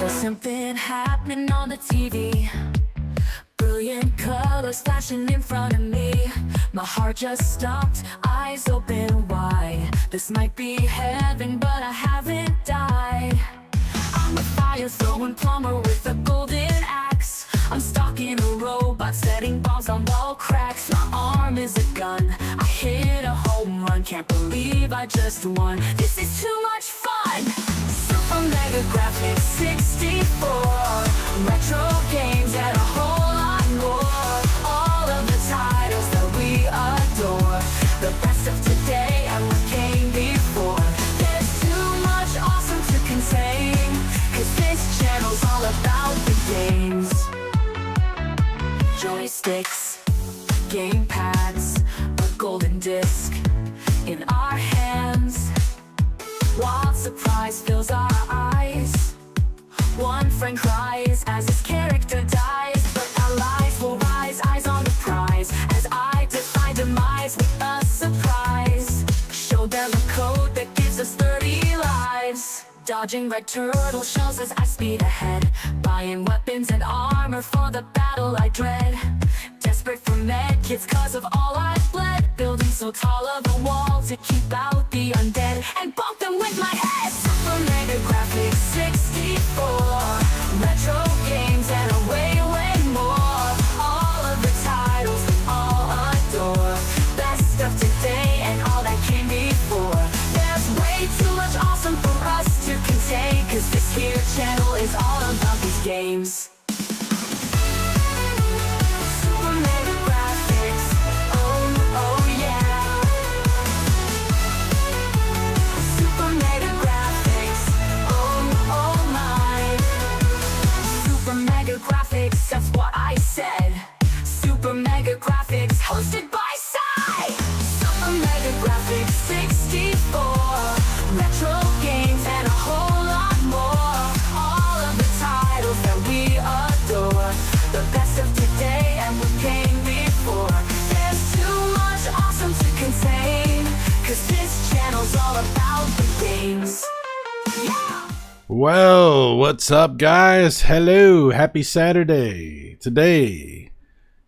There's something happening on the TV. Brilliant colors flashing in front of me. My heart just stopped, eyes open wide. This might be heaven, but I haven't died. I'm a fire throwing plumber with a golden axe. I'm stalking a robot, setting bombs on wall cracks. My arm is a gun, I hit a home run. Can't believe I just won, this is too much fun. Super Mega Graphics 64, retro games and a whole lot more. All of the titles that we adore, the best of today and what came before. There's too much awesome to contain, cause this channel's all about the games. Joysticks, game pads, a golden disc in our hands. Wild surprise fills our eyes. One friend cries as his character dies, but our lives will rise, eyes on the prize. As I defy demise with a surprise, show them a code that gives us 30 lives. Dodging red turtle shells as I speed ahead, buying weapons and armor for the battle I dread. Desperate for med kits cause of all I've bled, building so tall of a wall to keep out the undead and bump them with my head. Super Mega Graphics 64, retro games and a way more. All of the titles we all adore, best of today and all that came before. There's way too much awesome for us to contain, cause this here channel is all about these games. Graphics, that's what I said. Super Mega Graphics, hosted by Sai. Super Mega Graphics 64, retro games and a whole lot more. All of the titles that we adore, the best of today and what came before. There's too much awesome to contain, cause this channel's all about the games. Yeah! Well, what's up, guys? Hello, happy Saturday. Today,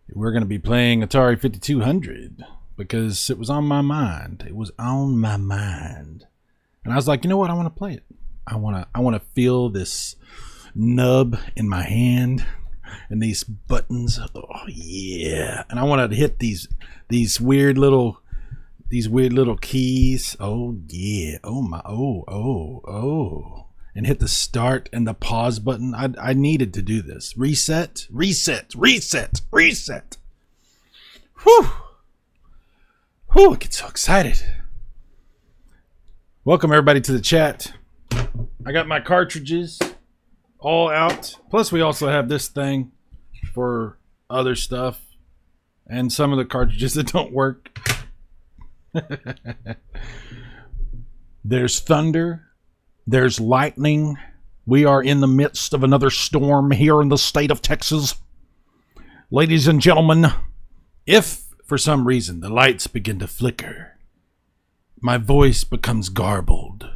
we're going to be playing Atari 5200 because it was on my mind. It was on my mind. And I was like, you know what? I want to play it. I want to feel this nub in my hand and these buttons. Oh, yeah. And I want to hit these weird little keys. Oh, yeah. Oh, my. Oh. And hit the start and the pause button. I needed to do this. Reset. Whew. I get so excited. Welcome everybody to the chat. I got my cartridges all out. Plus we also have this thing for other stuff. And some of the cartridges that don't work. There's thunder. There's lightning. We are in the midst of another storm here in the state of Texas. Ladies and gentlemen, if for some reason the lights begin to flicker, my voice becomes garbled,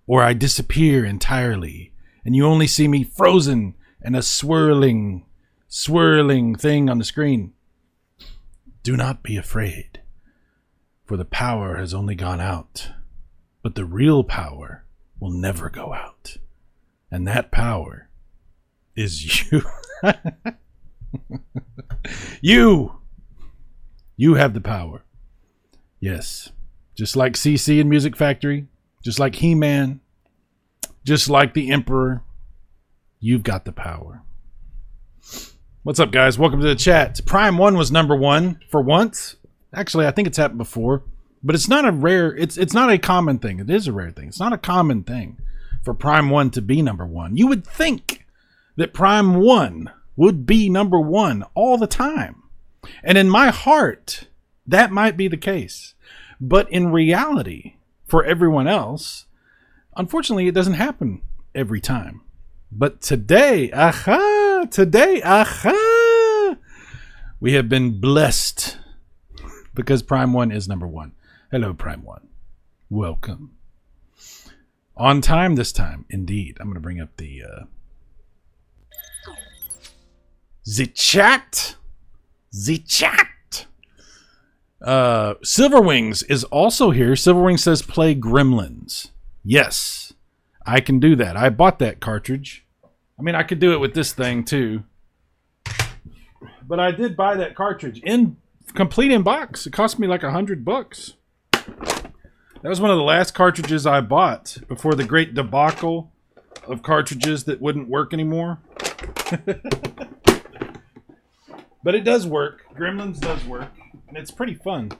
or I disappear entirely, and you only see me frozen and a swirling thing on the screen, do not be afraid, for the power has only gone out, but the real power will never go out. And that power is you. You have the power. Yes. Just like CC in Music Factory, just like He-Man, just like the Emperor, you've got the power. What's up, guys? Welcome to the chat. Prime 1 was number 1 for once. Actually, I think it's happened before. But it's not a rare, it's not a common thing. It is a rare thing. It's not a common thing for Prime 1 to be number 1. You would think that Prime 1 would be number 1 all the time. And in my heart, that might be the case. But in reality, for everyone else, unfortunately, it doesn't happen every time. But today, we have been blessed because Prime 1 is number 1. Hello, Prime 1. Welcome. On time this time, indeed. I'm going to bring up the The chat. The chat. Silverwings is also here. Silverwings says play Gremlins. Yes, I can do that. I bought that cartridge. I mean, I could do it with this thing too. But I did buy that cartridge in complete in box. It cost me like $100. That was one of the last cartridges I bought before the great debacle of cartridges that wouldn't work anymore. But it does work. Gremlins does work, and it's pretty fun.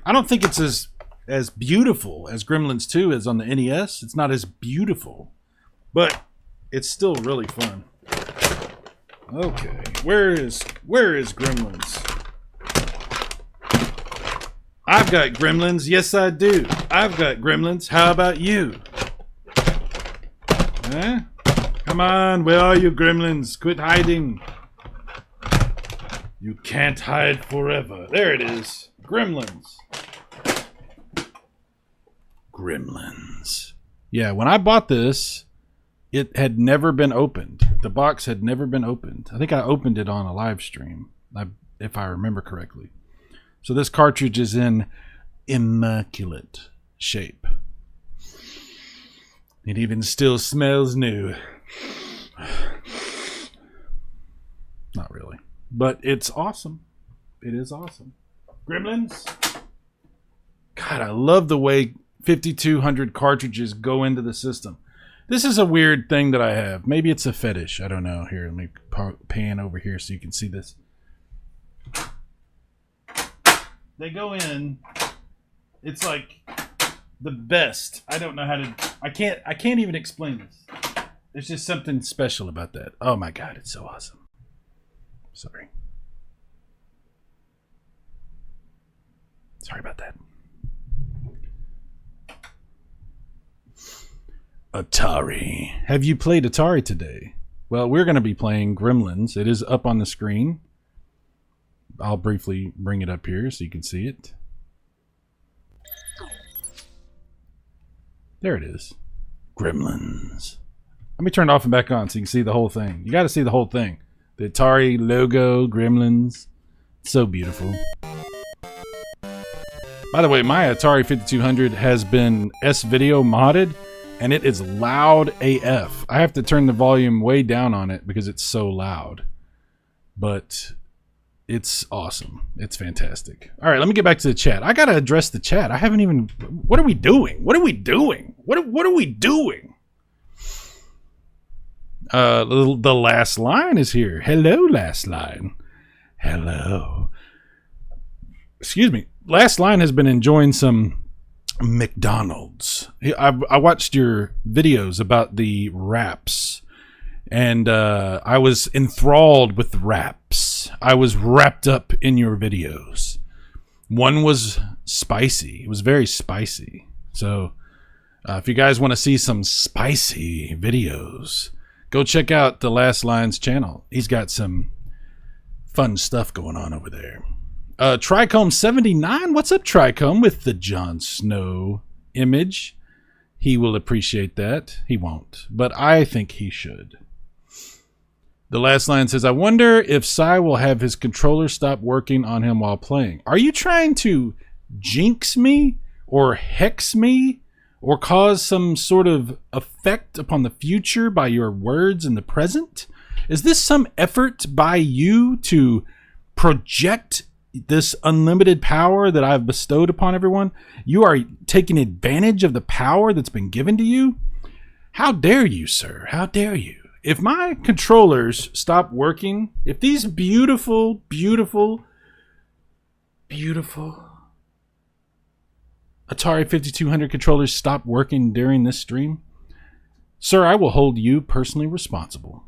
I don't think it's as beautiful as Gremlins 2 is on the NES. It's not as beautiful, but it's still really fun. Okay, where is Gremlins? I've got Gremlins. Yes, I do. I've got Gremlins. How about you? Huh? Come on, where are you, Gremlins? Quit hiding. You can't hide forever. There it is. Gremlins. Gremlins. Yeah, when I bought this, it had never been opened. The box had never been opened. I think I opened it on a live stream, if I remember correctly. So this cartridge is in immaculate shape. It even still smells new. Not really. But it's awesome. It is awesome. Gremlins. God, I love the way 5200 cartridges go into the system. This is a weird thing that I have. Maybe it's a fetish. I don't know. Here, let me pan over here so you can see this. They go in. It's like the best. I don't know how to. I can't even explain this. There's just something special about that. Oh my God, it's so awesome. Sorry about that. Atari. Have you played Atari today? Well, we're going to be playing Gremlins. It is up on the screen. I'll briefly bring it up here so you can see it. There it is. Gremlins. Let me turn it off and back on so you can see the whole thing. You got to see the whole thing. The Atari logo, Gremlins. So beautiful. By the way, my Atari 5200 has been S-Video modded, and it is loud AF. I have to turn the volume way down on it because it's so loud. But it's awesome. It's fantastic. All right, let me get back to the chat. I got to address the chat. I haven't even... What are we doing? What are we doing? What are we doing? The last line is here. Hello, last line. Hello. Excuse me. Last line has been enjoying some McDonald's. I watched your videos about the wraps, and I was enthralled with the wraps. I was wrapped up in your videos. One was spicy. It was very spicy. So if you guys want to see some spicy videos, go check out the Last Line's channel. He's got some fun stuff going on over there. Tricombe79, what's up, Tricombe, with the Jon Snow image? He will appreciate that. He won't, but I think he should. The Last Line says, I wonder if Sai will have his controller stop working on him while playing. Are you trying to jinx me or hex me or cause some sort of effect upon the future by your words in the present? Is this some effort by you to project this unlimited power that I've bestowed upon everyone? You are taking advantage of the power that's been given to you? How dare you, sir? How dare you? If my controllers stop working, if these beautiful, beautiful, beautiful Atari 5200 controllers stop working during this stream, sir, I will hold you personally responsible.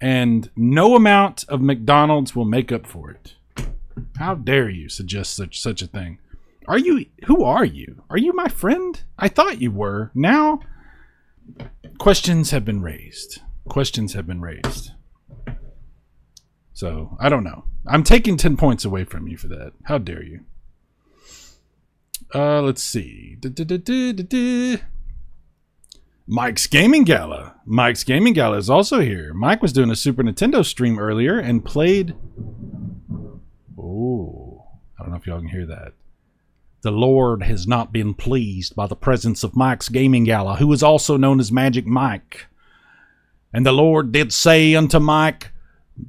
And no amount of McDonald's will make up for it. How dare you suggest such a thing? Who are you? Are you my friend? I thought you were. Now, questions have been raised. Questions have been raised. So, I don't know. I'm taking 10 points away from you for that. How dare you? Let's see. Mike's Gaming Gala. Mike's Gaming Gala is also here. Mike was doing a Super Nintendo stream earlier and played... Oh, I don't know if y'all can hear that. The Lord has not been pleased by the presence of Mike's Gaming Gala, who is also known as Magic Mike. And the Lord did say unto Mike,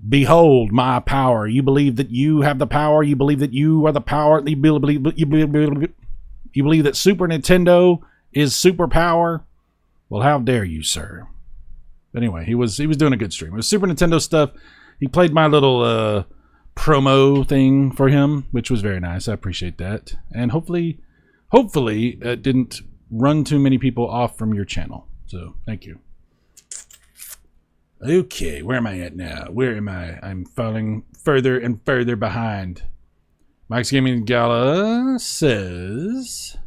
behold my power. You believe that you have the power. You believe that you are the power. You believe that Super Nintendo is superpower. Well, how dare you, sir? But anyway, he was doing a good stream. It was Super Nintendo stuff. He played my little promo thing for him, which was very nice. I appreciate that. And hopefully it didn't run too many people off from your channel. So thank you. Okay, where am I at now? Where am I? I'm falling further and further behind. Mike's Gaming Gala says...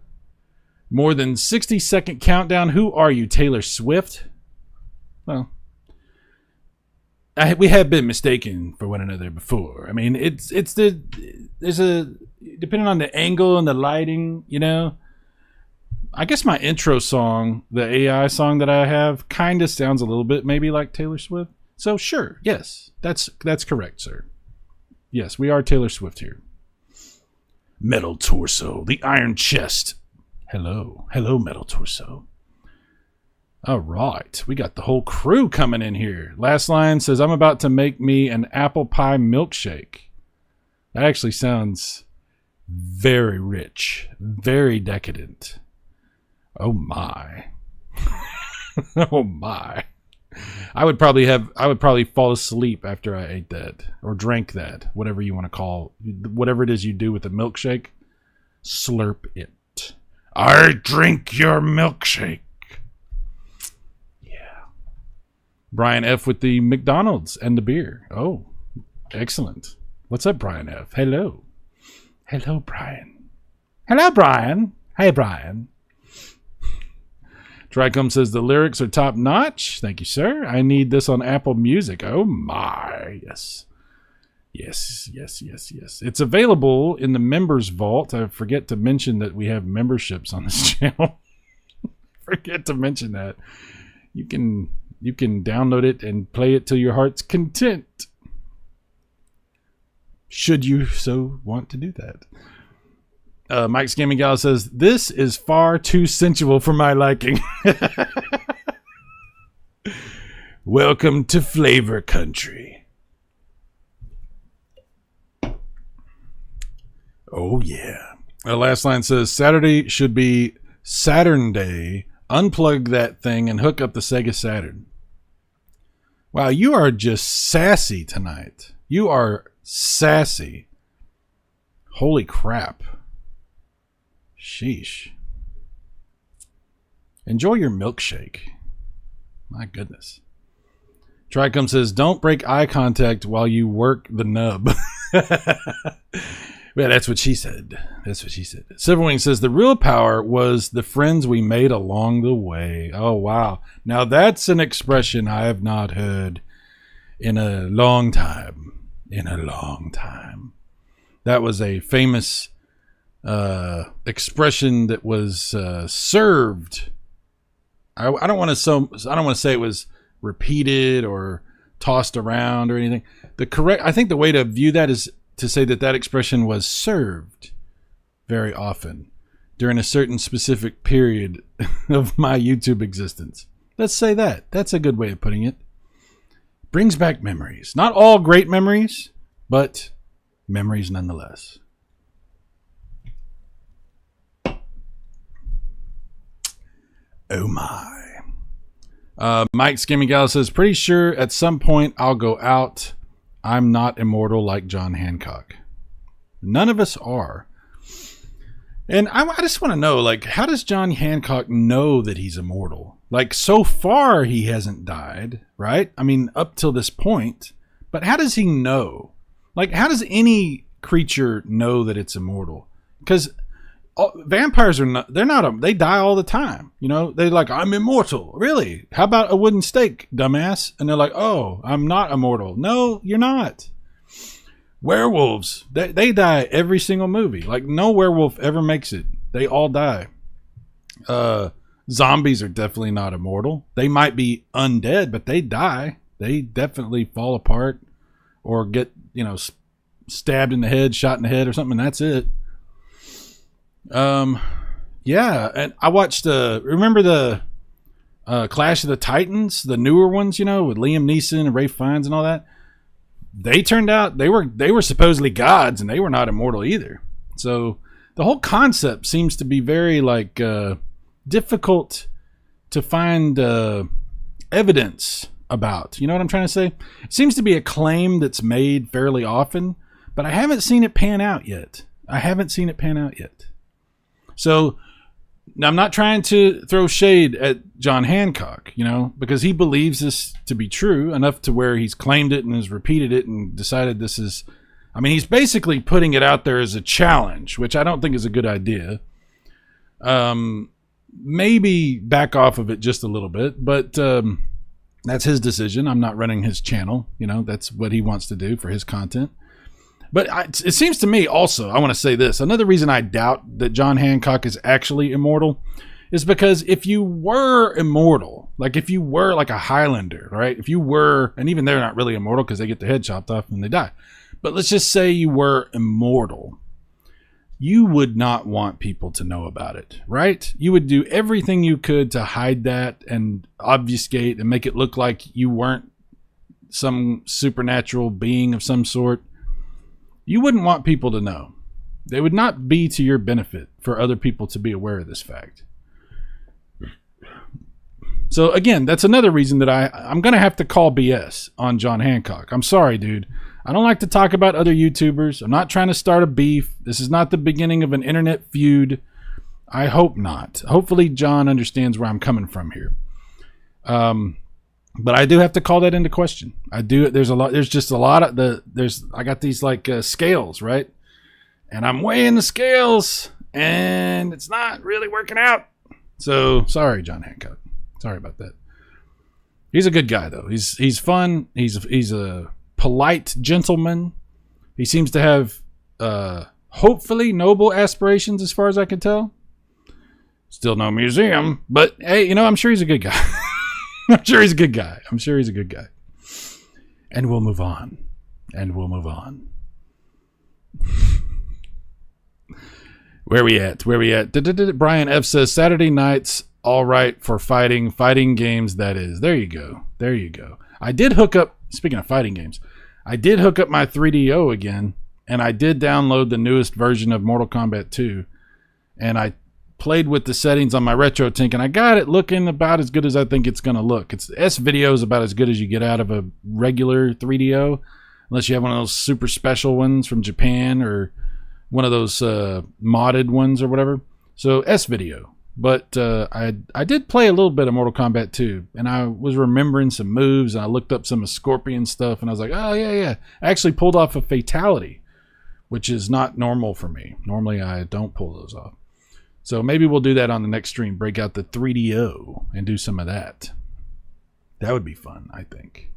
More than 60-second countdown. Who are you, Taylor Swift? Well, we have been mistaken for one another before. I mean, there's a depending on the angle and the lighting, you know. I guess my intro song, the AI song that I have, kind of sounds a little bit maybe like Taylor Swift. So sure, yes, that's correct, sir. Yes, we are Taylor Swift here. Metal Torso, the Iron Chest. Hello, Metal Torso. All right, we got the whole crew coming in here. Last line says, I'm about to make me an apple pie milkshake. That actually sounds very rich, very decadent. Oh my. Oh my. I would probably fall asleep after I ate that or drank that, whatever you want to call, whatever it is you do with a milkshake. Slurp it. I drink your milkshake. Yeah. Brian F. with the McDonald's and the beer. Oh, excellent. What's up, Brian F.? Hello. Hello, Brian. Hello, Brian. Hey, Brian. Tricom says the lyrics are top notch. Thank you, sir. I need this on Apple Music. Oh, my. Yes. Yes. It's available in the members vault. I forget to mention that we have memberships on this channel. Forget to mention that. You can download it and play it to your heart's content. Should you so want to do that. Mike's Gaming Gala says, this is far too sensual for my liking. Welcome to Flavor Country. Oh, yeah. The last line says, Saturday should be Saturn Day. Unplug that thing and hook up the Sega Saturn. Wow, you are just sassy tonight. You are sassy. Holy crap. Sheesh. Enjoy your milkshake. My goodness. Tricom says, don't break eye contact while you work the nub. Yeah, that's what she said. That's what she said. Silverwing says, the real power was the friends we made along the way. Oh, wow. Now that's an expression I have not heard in a long time. In a long time. That was a famous expression that was served. I don't want to say it was repeated or tossed around or anything. I think the way to view that is to say that expression was served very often during a certain specific period of my YouTube existence. Let's say that. That's a good way of putting it. Brings back memories. Not all great memories, but memories nonetheless. Oh my. Mike's Gaming Gala says, pretty sure at some point I'll go out. I'm not immortal like John Hancock. None of us are. And I just want to know, like, how does John Hancock know that he's immortal? Like, so far he hasn't died, right? I mean, up till this point. But how does he know? Like, how does any creature know that it's immortal? Because vampires are not, they die all the time. You know, they're like, I'm immortal. Really? How about a wooden stake, dumbass? And they're like, oh, I'm not immortal. No, you're not. Werewolves, they die every single movie. Like, no werewolf ever makes it. They all die. Zombies are definitely not immortal. They might be undead, but they die. They definitely fall apart or get, stabbed in the head, shot in the head or something, and that's it. Yeah, and I watched, remember the Clash of the Titans, the newer ones, with Liam Neeson and Ralph Fiennes and all that? They turned out, they were supposedly gods, and they were not immortal either. So the whole concept seems to be very, difficult to find evidence about. You know what I'm trying to say? It seems to be a claim that's made fairly often, but I haven't seen it pan out yet. So now I'm not trying to throw shade at John Hancock, because he believes this to be true enough to where he's claimed it and has repeated it and decided this is, he's basically putting it out there as a challenge, which I don't think is a good idea. Maybe back off of it just a little bit, but that's his decision. I'm not running his channel. That's what he wants to do for his content. But it seems to me also, I want to say this, another reason I doubt that John Hancock is actually immortal is because if you were immortal, if you were like a Highlander, right? If you were, and even they're not really immortal because they get their head chopped off and they die. But let's just say you were immortal. You would not want people to know about it, right? You would do everything you could to hide that and obfuscate and make it look like you weren't some supernatural being of some sort. You wouldn't want people to know. It would not be to your benefit for other people to be aware of this fact. So again, that's another reason that I'm going to have to call BS on John Hancock. I'm sorry, dude. I don't like to talk about other YouTubers. I'm not trying to start a beef. This is not the beginning of an internet feud. I hope not. Hopefully John understands where I'm coming from here. But I do have to call that into question. I do. There's just a lot of I got these scales, right? And I'm weighing the scales and it's not really working out. So sorry, John Hancock. Sorry about that. He's a good guy though. He's fun. He's a polite gentleman. He seems to have hopefully noble aspirations as far as I can tell. Still no museum, but hey, I'm sure he's a good guy. I'm sure he's a good guy. And we'll move on. Where we at? Brian F says Saturday nights all right for fighting games, that is. There you go. I did hook up, speaking of fighting games, I did hook up my 3DO again, and I did download the newest version of Mortal Kombat 2, and I played with the settings on my RetroTink, and I got it looking about as good as I think it's going to look. S-Video is about as good as you get out of a regular 3DO, unless you have one of those super special ones from Japan or one of those modded ones or whatever. So S-Video. But I did play a little bit of Mortal Kombat 2, and I was remembering some moves, and I looked up some of Scorpion stuff, and I was like, oh, yeah. I actually pulled off a fatality, which is not normal for me. Normally, I don't pull those off. So maybe we'll do that on the next stream, break out the 3DO and do some of that. That would be fun, I think.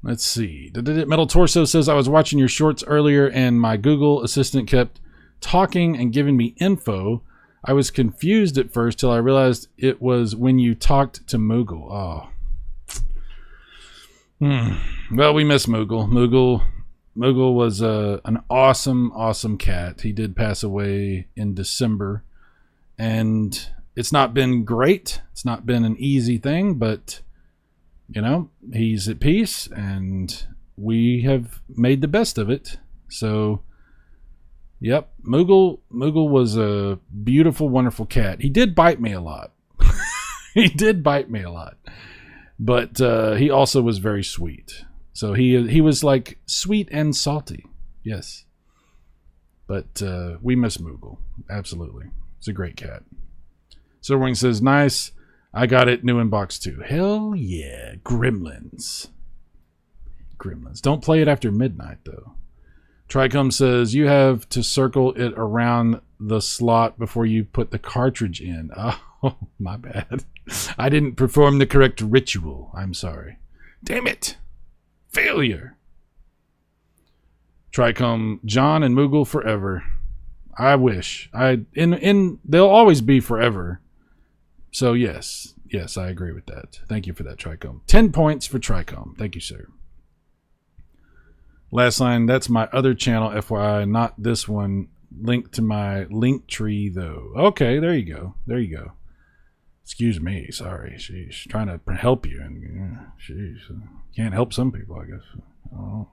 Let's see. Metal Torso says, I was watching your shorts earlier and my Google Assistant kept talking and giving me info. I was confused at first till I realized it was when you talked to Moogle. Oh. Well, we miss Moogle. Moogle was an awesome cat. He did pass away in December, and it's not been great. It's not been an easy thing, but he's at peace, and we have made the best of it. So, yep, Moogle was a beautiful, wonderful cat. He did bite me a lot. But he also was very sweet. So he was like sweet and salty. Yes. But we miss Moogle. Absolutely. It's a great cat. Silverwing says, nice. I got it new in box 2. Hell yeah. Gremlins. Don't play it after midnight, though. Tricom says, you have to circle it around the slot before you put the cartridge in. Oh, my bad. I didn't perform the correct ritual. I'm sorry. Damn it. Failure. Tricom, John and Moogle forever. I wish. They'll always be forever. So yes, I agree with that. Thank you for that, Tricom. 10 points for Tricom. Thank you, sir. Last line, that's my other channel, FYI, not this one. Link to my link tree, though. Okay, there you go. There you go. Excuse me. Sorry. She's trying to help you, and she's can't help some people, I guess. Oh.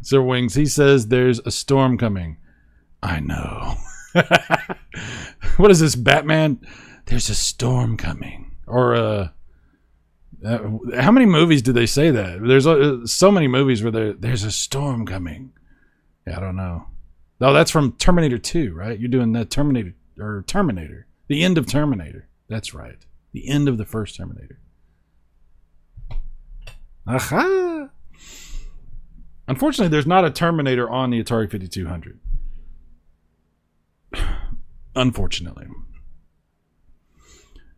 Sir Wings, he says there's a storm coming. I know. What is this, Batman? There's a storm coming. Or how many movies do they say that? There's so many movies where there's a storm coming. Yeah, I don't know. No, that's from Terminator 2, right? You're doing that Terminator. The end of Terminator. That's right. The end of the first Terminator. Aha! Unfortunately, there's not a Terminator on the Atari 5200. Unfortunately.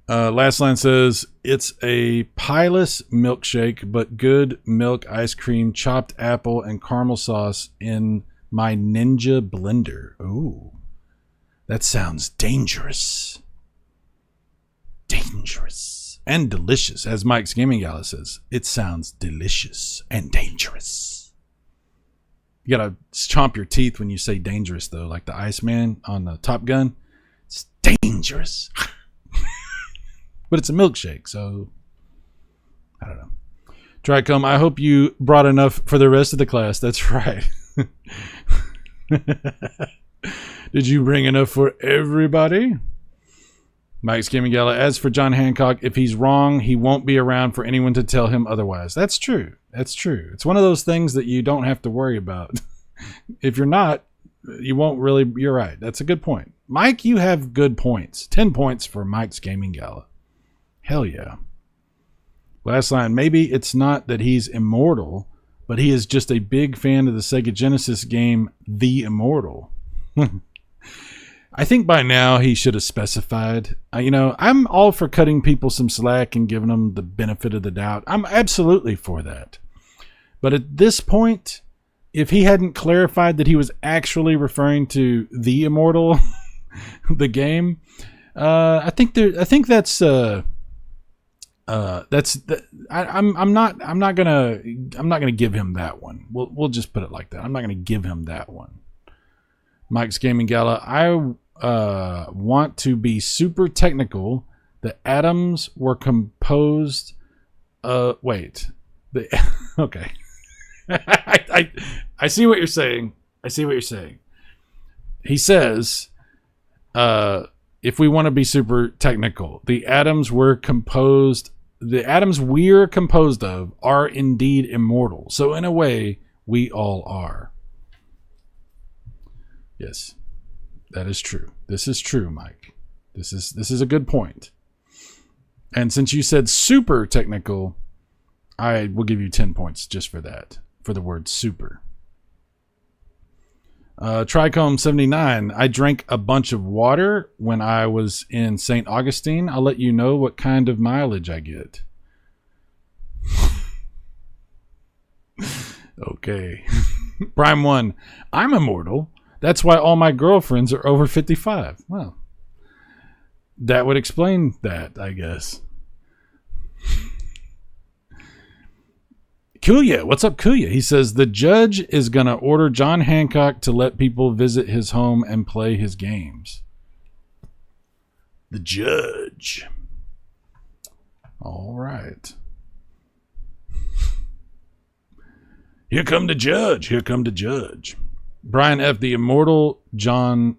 Last line says, it's a pieless milkshake, but good milk, ice cream, chopped apple, and caramel sauce in my Ninja blender. Ooh, that sounds dangerous. Dangerous. And delicious. As Mike's Gaming Gala says, it sounds delicious and dangerous. You gotta chomp your teeth when you say dangerous, though, like the Iceman on the Top Gun. It's dangerous. But it's a milkshake, so I don't know. Tricom, I hope you brought enough for the rest of the class. That's right. Did you bring enough for everybody? Mike's Gaming Gala, as for John Hancock, if he's wrong, he won't be around for anyone to tell him otherwise. That's true. That's true. It's one of those things that you don't have to worry about. If you're not, you won't really. You're right. That's a good point. Mike, you have good points. 10 points for Mike's Gaming Gala. Hell yeah. Last line, maybe it's not that he's immortal, but he is just a big fan of the Sega Genesis game, The Immortal. I think by now he should have specified. I'm all for cutting people some slack and giving them the benefit of the doubt. I'm absolutely for that. But at this point, if he hadn't clarified that he was actually referring to The Immortal, the game, I think that's I'm not gonna give him that one. We'll just put it like that. I'm not gonna give him that one. Mike's Gaming Gala, I want to be super technical. The atoms were composed. Okay. I see what you're saying. He says, if we want to be super technical, the atoms we're composed of are indeed immortal. So in a way, we all are. Yes, that is true. This is true, Mike. This is a good point. And since you said super technical, I will give you 10 points just for that, for the word super. Tricom 79, I drank a bunch of water when I was in St. Augustine. I'll let you know what kind of mileage I get. Okay. Prime 1, I'm immortal. That's why all my girlfriends are over 55. Well, that would explain that, I guess. Kuya, what's up, Kuya? He says, the judge is going to order John Hancock to let people visit his home and play his games. The judge. All right. Here come the judge. Here come the judge. Brian F., the immortal John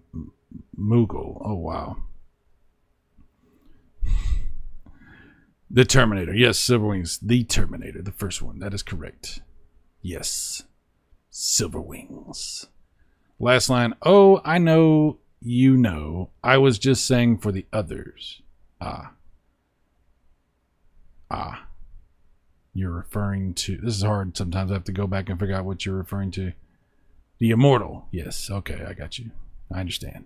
Moogle. Oh, wow. The Terminator. Yes, Silverwings. The Terminator. The first one. That is correct. Yes. Silverwings. Last line. Oh, I know you know. I was just saying for the others. Ah. You're referring to... This is hard. Sometimes I have to go back and figure out what you're referring to. The Immortal. Yes. Okay, I got you. I understand.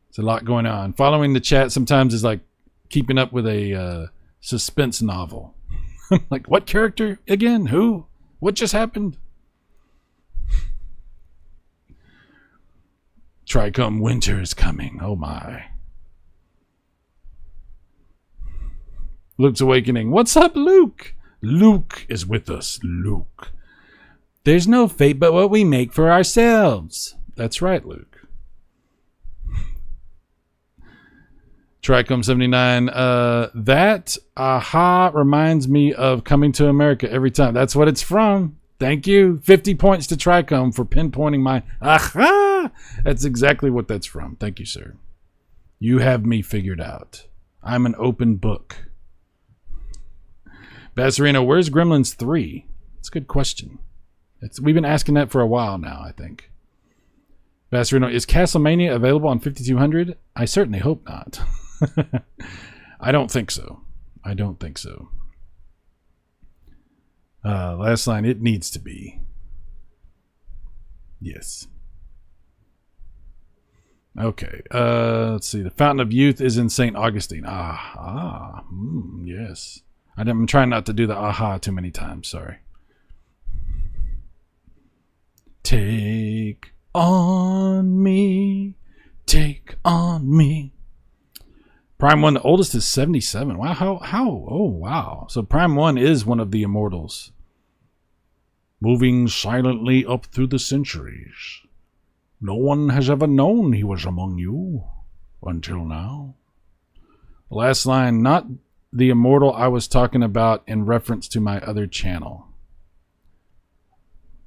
There's a lot going on. Following the chat sometimes is like keeping up with a suspense novel. Like, what character again? Who? What just happened? Tricom, winter is coming. Oh my. Luke's awakening. What's up, Luke? Luke is with us. Luke. There's no fate but what we make for ourselves. That's right, Luke. Tricom 79. That aha reminds me of Coming to America every time. That's what it's from. Thank you. 50 points to Tricom for pinpointing my aha. That's exactly what that's from. Thank you, sir. You have me figured out. I'm an open book. Bassarino, where's Gremlins 3? That's a good question. We've been asking that for a while now, I think. Bassarino, is Castlemania available on 5200? I certainly hope not. I don't think so. I don't think so. Last line, it needs to be. Yes. Okay. Let's see. The Fountain of Youth is in St. Augustine. Yes. I'm trying not to do the aha too many times. Sorry. Take on me. Take on me. Prime 1, the oldest is 77. Wow, how? Oh, wow. So Prime 1 is one of the immortals. Moving silently up through the centuries. No one has ever known he was among you until now. Last line, not the immortal I was talking about in reference to my other channel.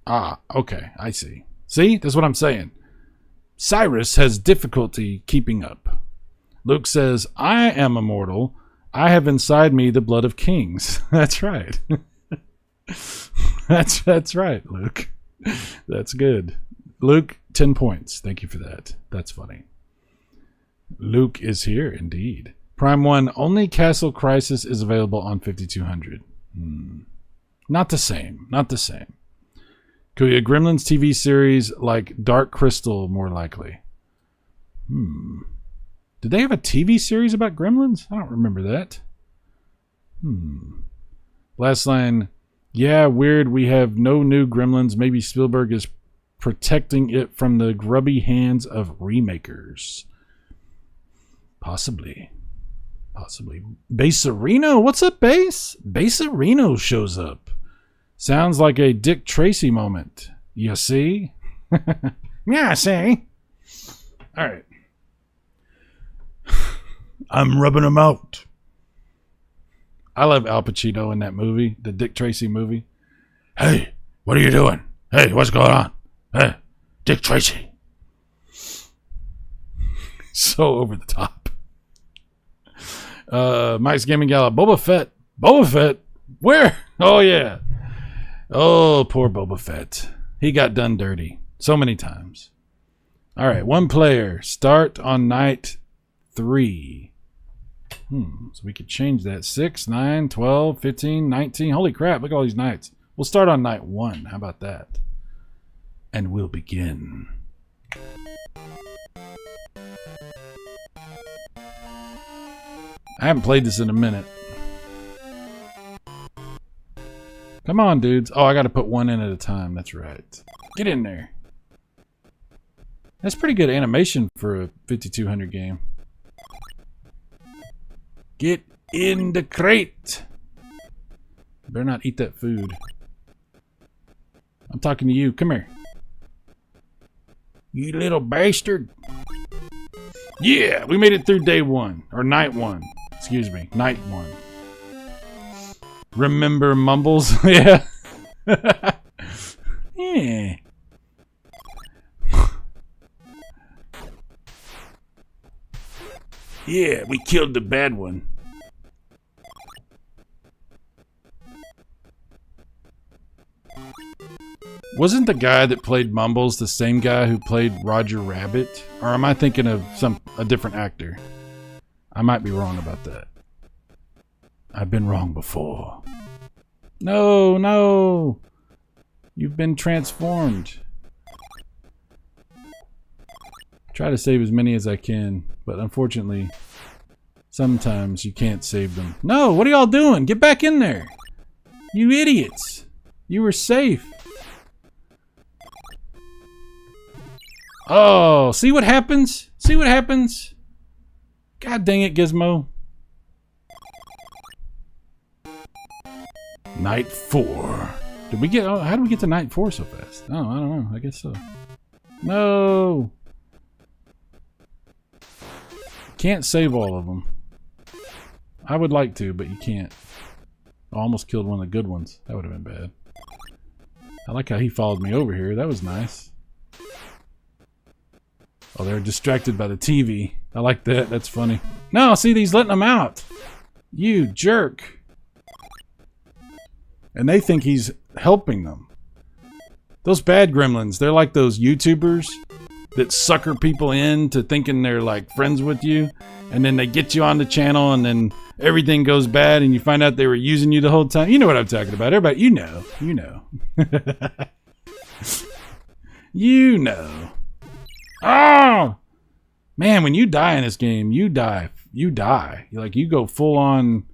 Ah, okay, I see. See, that's what I'm saying. Cyrus has difficulty keeping up. Luke says, I am immortal. I have inside me the blood of kings. That's right. That's right, Luke. That's good. Luke, 10 points. Thank you for that. That's funny. Luke is here, indeed. Prime 1, only Castle Crisis is available on 5200. Not the same. Not the same. Kuya, Gremlins TV series like Dark Crystal, more likely. Did they have a TV series about Gremlins? I don't remember that. Last line. Yeah, weird. We have no new Gremlins. Maybe Spielberg is protecting it from the grubby hands of remakers. Possibly. Possibly. Baserino? What's up, Base? Baserino shows up. Sounds like a Dick Tracy moment. You see? Yeah, I see. All right. I'm rubbing him out. I love Al Pacino in that movie, the Dick Tracy movie. Hey, what are you doing? Hey, what's going on? Hey, Dick Tracy. So over the top. Mike's Gaming Gala. Boba Fett. Boba Fett? Where? Oh, yeah. Oh, poor Boba Fett. He got done dirty so many times. All right, one player. Start on night 3. So we could change that. 6, 9, 12, 15, 19. Holy crap, look at all these nights. We'll start on night 1. How about that? And we'll begin. I haven't played this in a minute. Come on, dudes. Oh, I got to put one in at a time. That's right. Get in there. That's pretty good animation for a 5200 game. Get in the crate. Better not eat that food. I'm talking to you. Come here. You little bastard. Yeah, we made it through day 1. Or night 1. Excuse me. Night 1. Remember Mumbles? Yeah. Yeah. Yeah, we killed the bad one. Wasn't the guy that played Mumbles the same guy who played Roger Rabbit? Or am I thinking of a different actor? I might be wrong about that. I've been wrong before. No, no. You've been transformed. Try to save as many as I can, but unfortunately, sometimes you can't save them. No, what are y'all doing? Get back in there. You idiots. You were safe. Oh, see what happens? See what happens? God dang it, Gizmo. Night 4. Did we get... Oh, how did we get to Night 4 so fast? Oh, I don't know. I guess so. No! Can't save all of them. I would like to, but you can't. I almost killed one of the good ones. That would have been bad. I like how he followed me over here. That was nice. Oh, they're distracted by the TV. I like that. That's funny. No, see, he's letting them out. You jerk. And they think he's helping them. Those bad gremlins, they're like those YouTubers that sucker people into thinking they're like friends with you. And then they get you on the channel and then everything goes bad and you find out they were using you the whole time. You know what I'm talking about. Everybody, you know. You know. You know. Oh! Man, when you die in this game, you die. You die. Like, you go full on,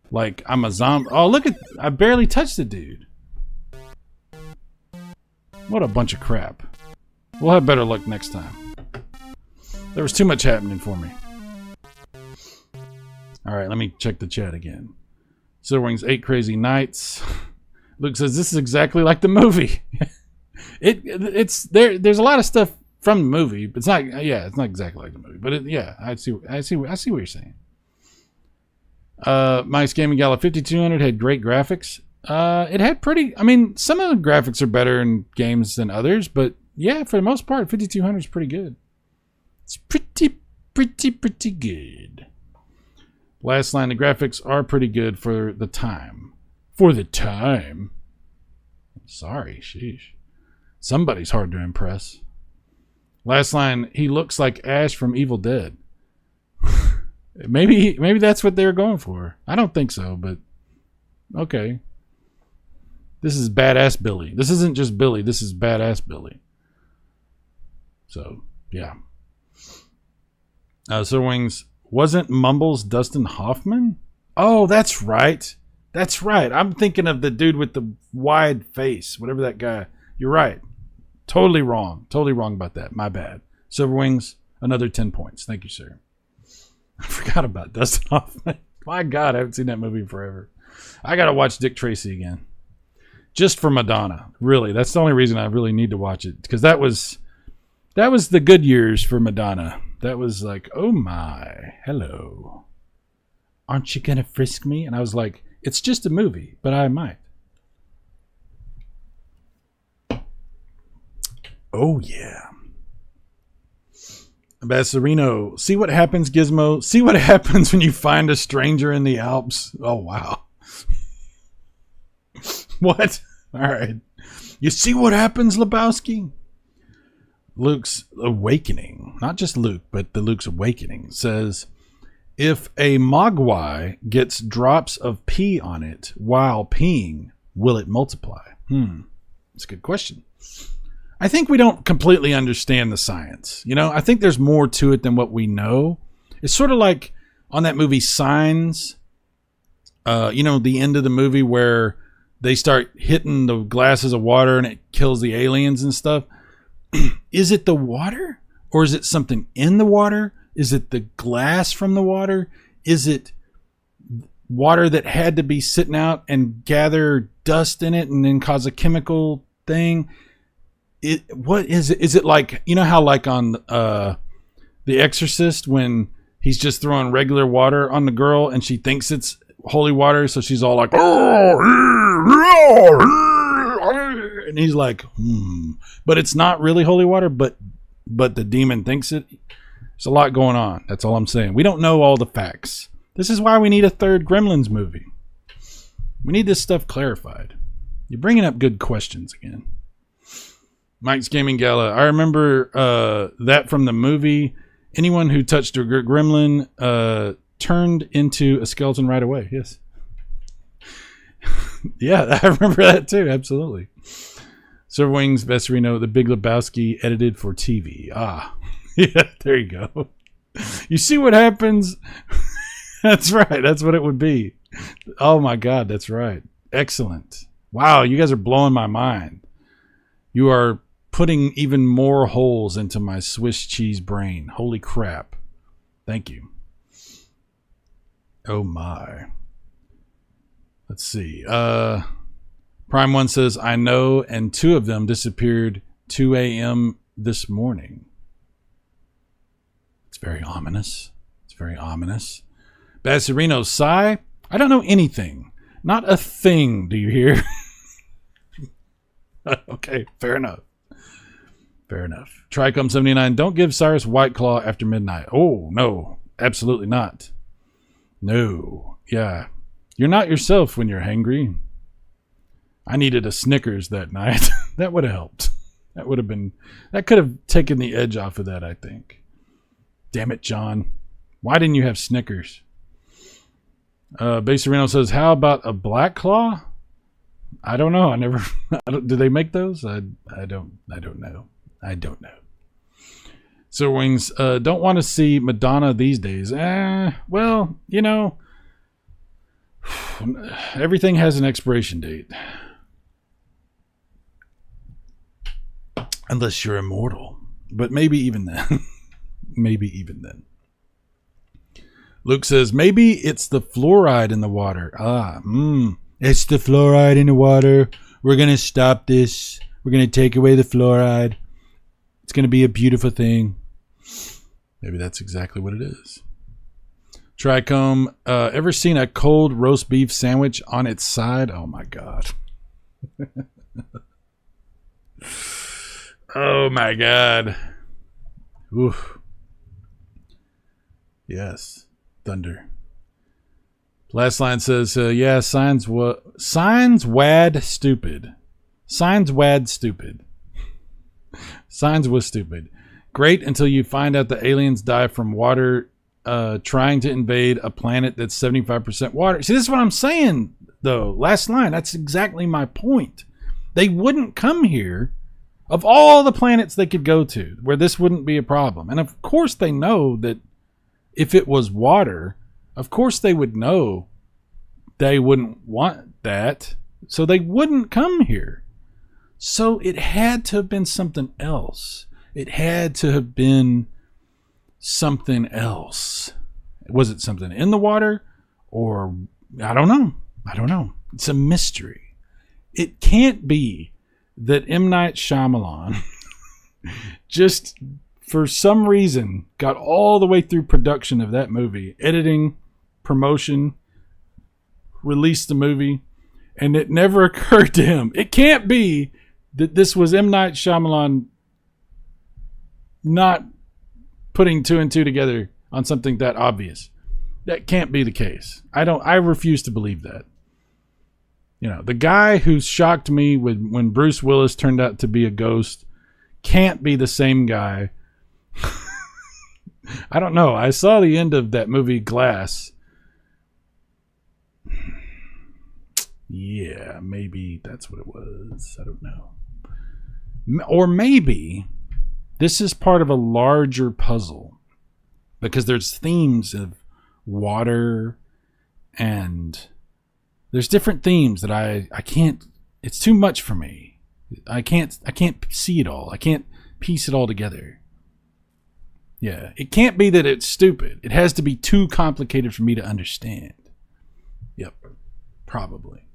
like, I'm a zombie. Oh, look at... I barely touched the dude. What a bunch of crap. We'll have better luck next time. There was too much happening for me. Alright, let me check the chat again. Silverwings 8 Crazy Nights. Luke says, this is exactly like the movie. It's there's a lot of stuff from the movie, but it's not exactly like the movie. But yeah, I see what you're saying. Mike's Gaming Gala 5200 had great graphics. It had pretty, I mean, some of the graphics are better in games than others, but yeah, for the most part, 5200 is pretty good. It's pretty good. Last line, the graphics are pretty good for the time. For the time. Sorry, sheesh. Somebody's hard to impress. Last line, he looks like Ash from Evil Dead. maybe that's what they were going for. I don't think so, but okay. This is Badass Billy. This isn't just Billy. This is Badass Billy. So, yeah. Wings, wasn't Mumbles Dustin Hoffman? Oh, that's right. That's right. I'm thinking of the dude with the wide face. Whatever that guy. You're right. Totally wrong. Totally wrong about that. My bad. Silverwings, another 10 points. Thank you, sir. I forgot about Dustin Hoffman. My God, I haven't seen that movie in forever. I got to watch Dick Tracy again. Just for Madonna. Really. That's the only reason I really need to watch it. Because that was the good years for Madonna. That was like, oh my, hello. Aren't you going to frisk me? And I was like, it's just a movie, but I might. Oh, yeah. Basserino, see what happens, Gizmo? See what happens when you find a stranger in the Alps? Oh, wow. What? All right. You see what happens, Lebowski? Luke's Awakening, not just Luke, but the Luke's Awakening, says, if a mogwai gets drops of pee on it while peeing, will it multiply? That's a good question. I think we don't completely understand the science. You know, I think there's more to it than what we know. It's sort of like on that movie Signs, you know, the end of the movie where they start hitting the glasses of water and it kills the aliens and stuff. Is it the water? Or is it something in the water? Is it the glass from the water? Is it water that had to be sitting out and gather dust in it and then cause a chemical thing? What is it? Is it like, you know how like on The Exorcist when he's just throwing regular water on the girl and she thinks it's holy water, so she's all like, and he's like, but it's not really holy water, but the demon thinks it. There's a lot going on. That's all I'm saying. We don't know all the facts. This is why we need a third Gremlins movie. We need this stuff clarified. You're bringing up good questions again. Mike's Gaming Gala. I remember that from the movie. Anyone who touched a gremlin turned into a skeleton right away. Yes. Yeah, I remember that too. Absolutely. Silverwings, Vesserino, The Big Lebowski, edited for TV. Ah, yeah, there you go. You see what happens? That's right. That's what it would be. Oh my God, that's right. Excellent. Wow, you guys are blowing my mind. You are putting even more holes into my Swiss cheese brain. Holy crap. Thank you. Oh my. Let's see. Prime One says, I know, and 2 of them disappeared 2 a.m. this morning. It's very ominous. It's very ominous. Bad Sereno, sigh. I don't know anything. Not a thing, do you hear? Okay, fair enough. Fair enough. Tricom79, don't give Cyrus White Claw after midnight. Oh, no. Absolutely not. No. Yeah. You're not yourself when you're hangry. I needed a Snickers that night. That would have helped. That could have taken the edge off of that, I think. Damn it, John. Why didn't you have Snickers? Baserino says, how about a Black Claw? I don't know. Do they make those? I don't know. I don't know. So Wings, don't want to see Madonna these days. Well, you know, everything has an expiration date. Unless you're immortal. But maybe even then. Maybe even then. Luke says, maybe it's the fluoride in the water. It's the fluoride in the water. We're going to stop this. We're going to take away the fluoride. It's going to be a beautiful thing. Maybe that's exactly what it is. Tricombe, ever seen a cold roast beef sandwich on its side? Oh my God. Oh my God. Oof. Yes. Thunder. Last line says, yeah, signs wad stupid. Signs wad stupid. Signs was stupid. Great until you find out the aliens die from water trying to invade a planet that's 75% water. See, this is what I'm saying, though. Last line, that's exactly my point. They wouldn't come here of all the planets they could go to where this wouldn't be a problem. And of course they know that if it was water, of course they would know they wouldn't want that. So they wouldn't come here. So it had to have been something else. It had to have been something else. Was it something in the water? Or, I don't know. It's a mystery. It can't be that M. Night Shyamalan just, for some reason, got all the way through production of that movie, editing, promotion, released the movie, and it never occurred to him. It can't be that this was M. Night Shyamalan not putting 2 and 2 together on something that obvious. That can't be the case. I refuse to believe that. You know, the guy who shocked me when Bruce Willis turned out to be a ghost can't be the same guy. I don't know. I saw the end of that movie Glass. Yeah, maybe that's what it was. I don't know. Or maybe this is part of a larger puzzle because there's themes of water and there's different themes that I can't, it's too much for me. I can't see it all. I can't piece it all together. Yeah, it can't be that it's stupid. It has to be too complicated for me to understand. Yep, probably.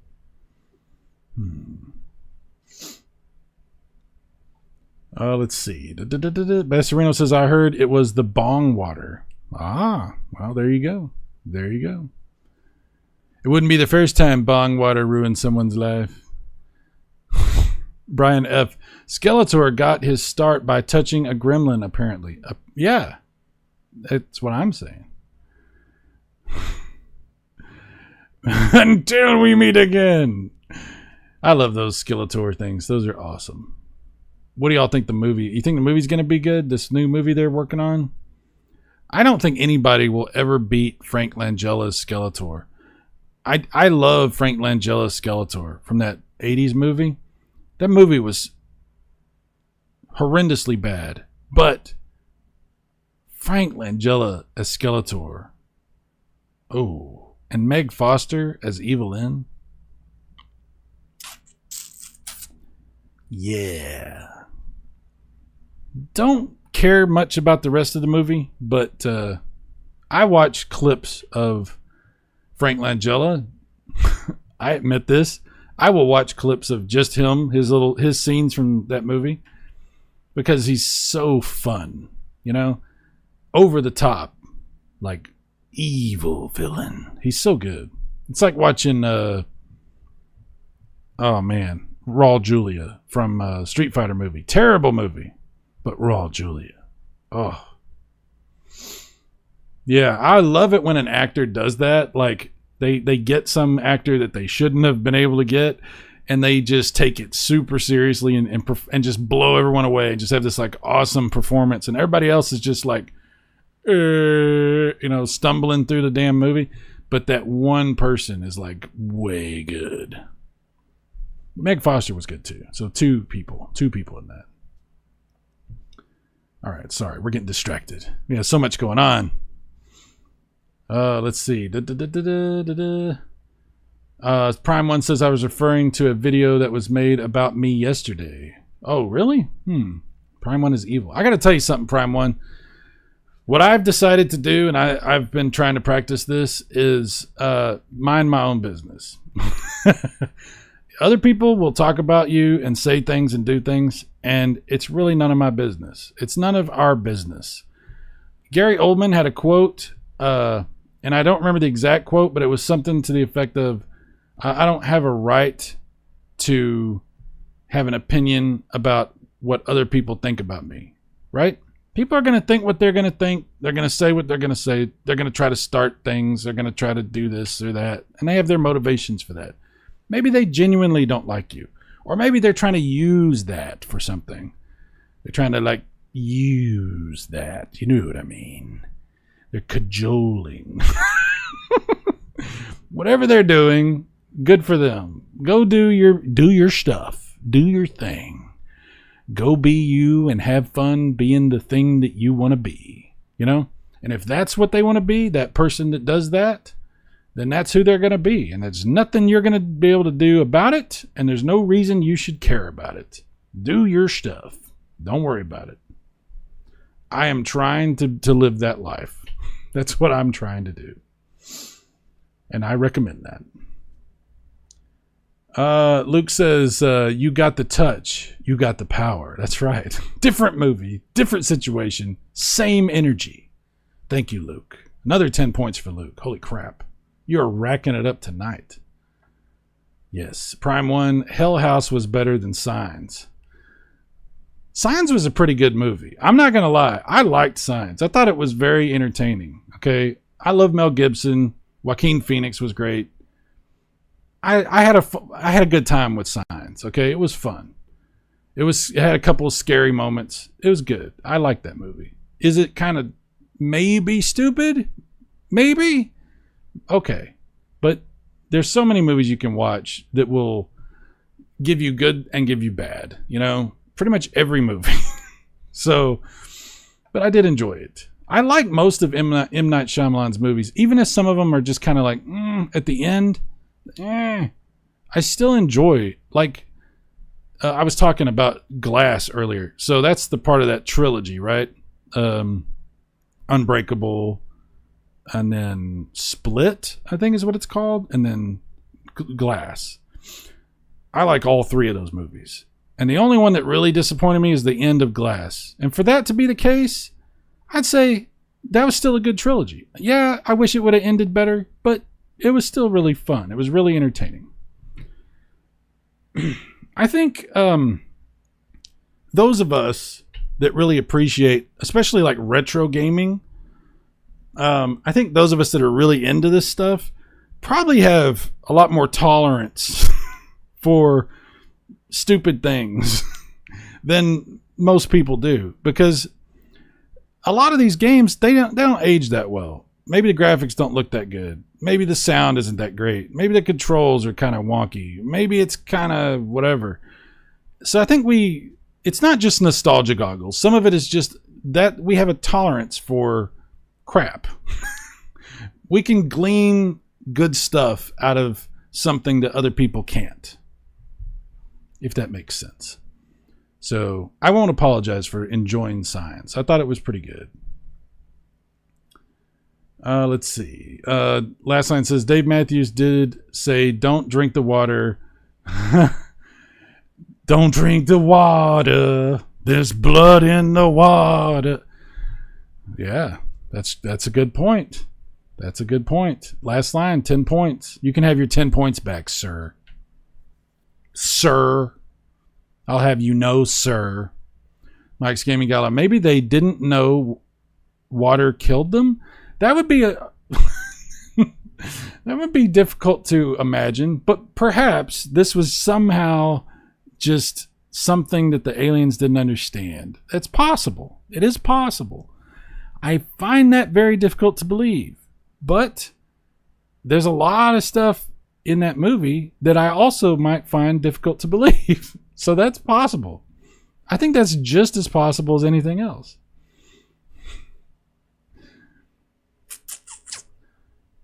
Let's see. Bassarino says, I heard it was the bong water. Ah, well, there you go. There you go. It wouldn't be the first time bong water ruined someone's life. Brian F. Skeletor got his start by touching a gremlin, apparently. Yeah, that's what I'm saying. Until we meet again. I love those Skeletor things. Those are awesome. What do y'all think the movie? You think the movie's going to be good? This new movie they're working on? I don't think anybody will ever beat Frank Langella's Skeletor. I love Frank Langella's Skeletor from that 80s movie. That movie was horrendously bad. But Frank Langella as Skeletor. Oh. And Meg Foster as Evelyn. Yeah. don't care much about the rest of the movie, but I watch clips of Frank Langella. I admit this. I will watch clips of just him, his scenes from that movie, because he's so fun, you know, over the top, like evil villain. He's so good. It's like watching Raw Julia from Street Fighter movie. Terrible movie, but Raw Julia. Oh. Yeah, I love it when an actor does that. Like they get some actor that they shouldn't have been able to get, and they just take it super seriously and just blow everyone away and just have this like awesome performance, and everybody else is just like, stumbling through the damn movie. But that one person is like way good. Meg Foster was good too. So two people in that. All right, sorry, we're getting distracted. We have so much going on. Let's see. Prime One says I was referring to a video that was made about me yesterday. Oh, really? Prime One is evil. I got to tell you something, Prime One. What I've decided to do, and I've been trying to practice this, is mind my own business. Other people will talk about you and say things and do things, and it's really none of my business. It's none of our business. Gary Oldman had a quote, and I don't remember the exact quote, but it was something to the effect of, I don't have a right to have an opinion about what other people think about me, right? People are going to think what they're going to think. They're going to say what they're going to say. They're going to try to start things. They're going to try to do this or that. And they have their motivations for that. Maybe they genuinely don't like you. Or maybe they're trying to use that for something. They're trying to use that. You know what I mean? They're cajoling. Whatever they're doing, good for them. Go do your stuff. Do your thing. Go be you and have fun being the thing that you want to be, And if that's what they want to be, that person that does that, then that's who they're going to be. And there's nothing you're going to be able to do about it. And there's no reason you should care about it. Do your stuff. Don't worry about it. I am trying to live that life. That's what I'm trying to do. And I recommend that. Luke says, you got the touch. You got the power. That's right. Different movie, different situation, same energy. Thank you, Luke. Another 10 points for Luke. Holy crap. You're racking it up tonight. Yes. Prime One, Hell House was better than Signs. Signs was a pretty good movie. I'm not going to lie. I liked Signs. I thought it was very entertaining. Okay. I love Mel Gibson. Joaquin Phoenix was great. I had a good time with Signs. Okay. It was fun. It had a couple of scary moments. It was good. I liked that movie. Is it kind of maybe stupid? Maybe. Okay. But there's so many movies you can watch that will give you good and give you bad, pretty much every movie. So, but I did enjoy it. I like most of M. Night Shyamalan's movies, even if some of them are just kind of like, at the end, I still enjoy, I was talking about Glass earlier. So that's the part of that trilogy, right? Unbreakable, and then Split, I think is what it's called, and then Glass. I like all three of those movies. And the only one that really disappointed me is the end of Glass. And for that to be the case, I'd say that was still a good trilogy. Yeah, I wish it would have ended better, but it was still really fun. It was really entertaining. I think those of us that really appreciate, especially like retro gaming, I think those of us that are really into this stuff probably have a lot more tolerance for stupid things than most people do, because a lot of these games, they don't age that well. Maybe the graphics don't look that good. Maybe the sound isn't that great. Maybe the controls are kind of wonky. Maybe it's kind of whatever. So I think it's not just nostalgia goggles. Some of it is just that we have a tolerance for crap. We can glean good stuff out of something that other people can't, if that makes sense. So I won't apologize for enjoying science. I thought it was pretty good. Let's see. Last line says, Dave Matthews did say, don't drink the water. Don't drink the water. There's blood in the water. Yeah, that's a good point. That's a good point. Last line, 10 points. You can have your 10 points back, sir. Sir. I'll have you know, sir. Mike's Gaming Gala. Maybe they didn't know water killed them. That would be that would be difficult to imagine, but perhaps this was somehow just something that the aliens didn't understand. It's possible. It is possible. I find that very difficult to believe, but there's a lot of stuff in that movie that I also might find difficult to believe. So that's possible. I think that's just as possible as anything else.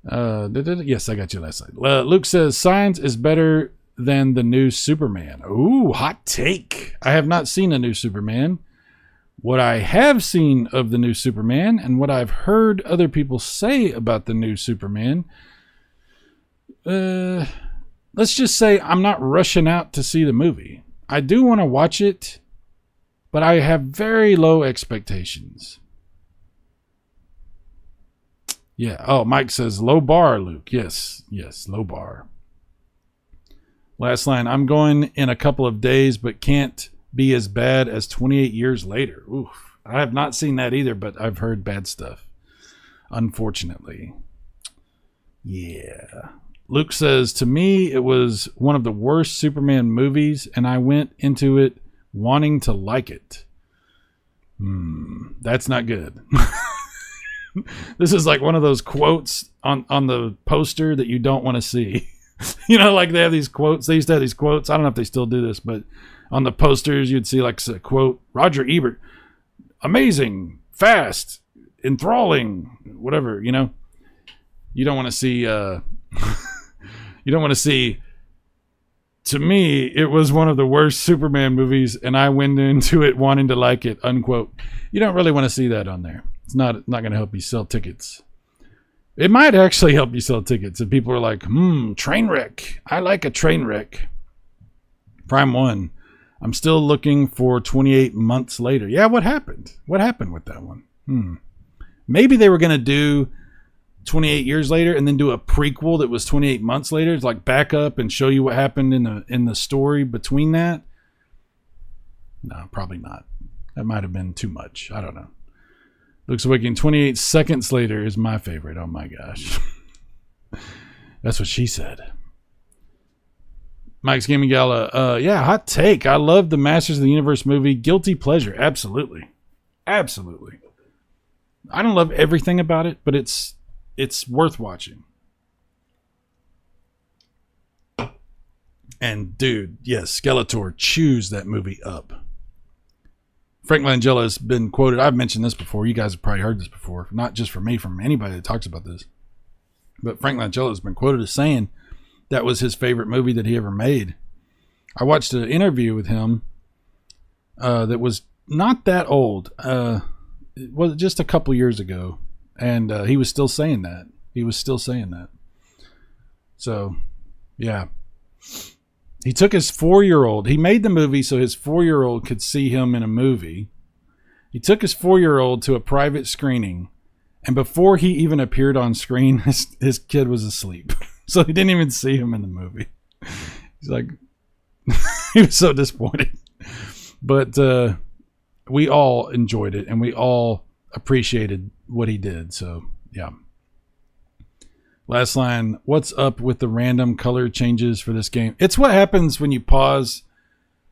Yes, I got you last slide. Luke says science is better than the new Superman. Ooh, hot take. I have not seen a new Superman. What I have seen of the new Superman and what I've heard other people say about the new Superman, let's just say I'm not rushing out to see the movie. I do want to watch it, but I have very low expectations. Yeah. Oh, Mike says low bar, Luke. Yes, low bar. Last line. I'm going in a couple of days, but can't be as bad as 28 years later. Oof. I have not seen that either, but I've heard bad stuff. Unfortunately. Yeah. Luke says, to me, it was one of the worst Superman movies, and I went into it wanting to like it. That's not good. This is like one of those quotes on the poster that you don't want to see. You know, like they have these quotes. They used to have these quotes. I don't know if they still do this, but on the posters, you'd see like a quote, Roger Ebert, amazing, fast, enthralling, whatever, you know. You don't want to see, you don't want to see, to me, it was one of the worst Superman movies, and I went into it wanting to like it, unquote. You don't really want to see that on there. It's not going to help you sell tickets. It might actually help you sell tickets if people are like, train wreck. I like a train wreck. Prime 1. I'm still looking for 28 months later. Yeah, what happened? What happened with that one? Maybe they were going to do 28 years later and then do a prequel that was 28 months later. It's like back up and show you what happened in the story between that. No, probably not. That might have been too much. I don't know. Luke's Awakening 28 seconds later is my favorite. Oh my gosh. That's what she said. Mike's Gaming Gala. Yeah, hot take. I love the Masters of the Universe movie. Guilty pleasure. Absolutely. Absolutely. I don't love everything about it, but it's worth watching. And dude, yes, Skeletor chews that movie up. Frank Langella has been quoted. I've mentioned this before. You guys have probably heard this before. Not just from me, from anybody that talks about this. But Frank Langella has been quoted as saying that was his favorite movie that he ever made. I watched an interview with him that was not that old. It was just a couple years ago. And he was still saying that. So, yeah. He took his 4-year-old. He made the movie so his 4-year-old could see him in a movie. He took his 4-year-old to a private screening. And before he even appeared on screen, his kid was asleep. So he didn't even see him in the movie. He's like, he was so disappointed. But we all enjoyed it and we all appreciated what he did. So, yeah. Last line, what's up with the random color changes for this game? It's what happens when you pause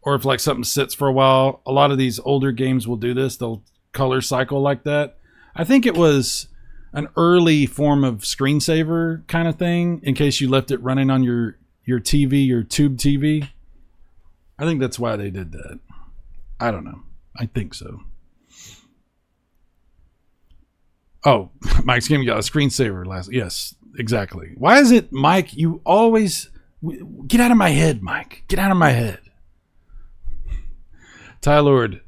or if like something sits for a while. A lot of these older games will do this. They'll color cycle like that. I think it was an early form of screensaver kind of thing in case you left it running on your TV, your tube TV. I think that's why they did that. I don't know. I think so. Oh, Mike's Gaming got a screensaver last. Yes, exactly. Why is it, Mike, you always... Get out of my head, Mike. Get out of my head. Ty Lord,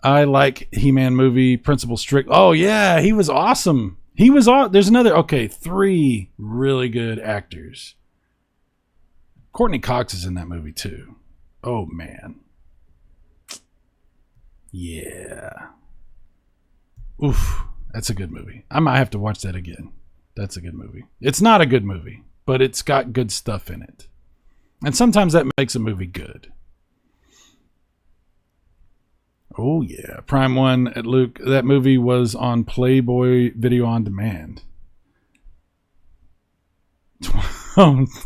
I like He-Man movie, Principal Strick. Oh, yeah, he was awesome. He was all. There's another. Okay, 3 really good actors. Courtney Cox is in that movie too. Oh man. Yeah. Oof. That's a good movie. I might have to watch that again. That's a good movie. It's not a good movie, but it's got good stuff in it. And sometimes that makes a movie good. Oh yeah. Prime 1 at Luke. That movie was on Playboy Video on Demand.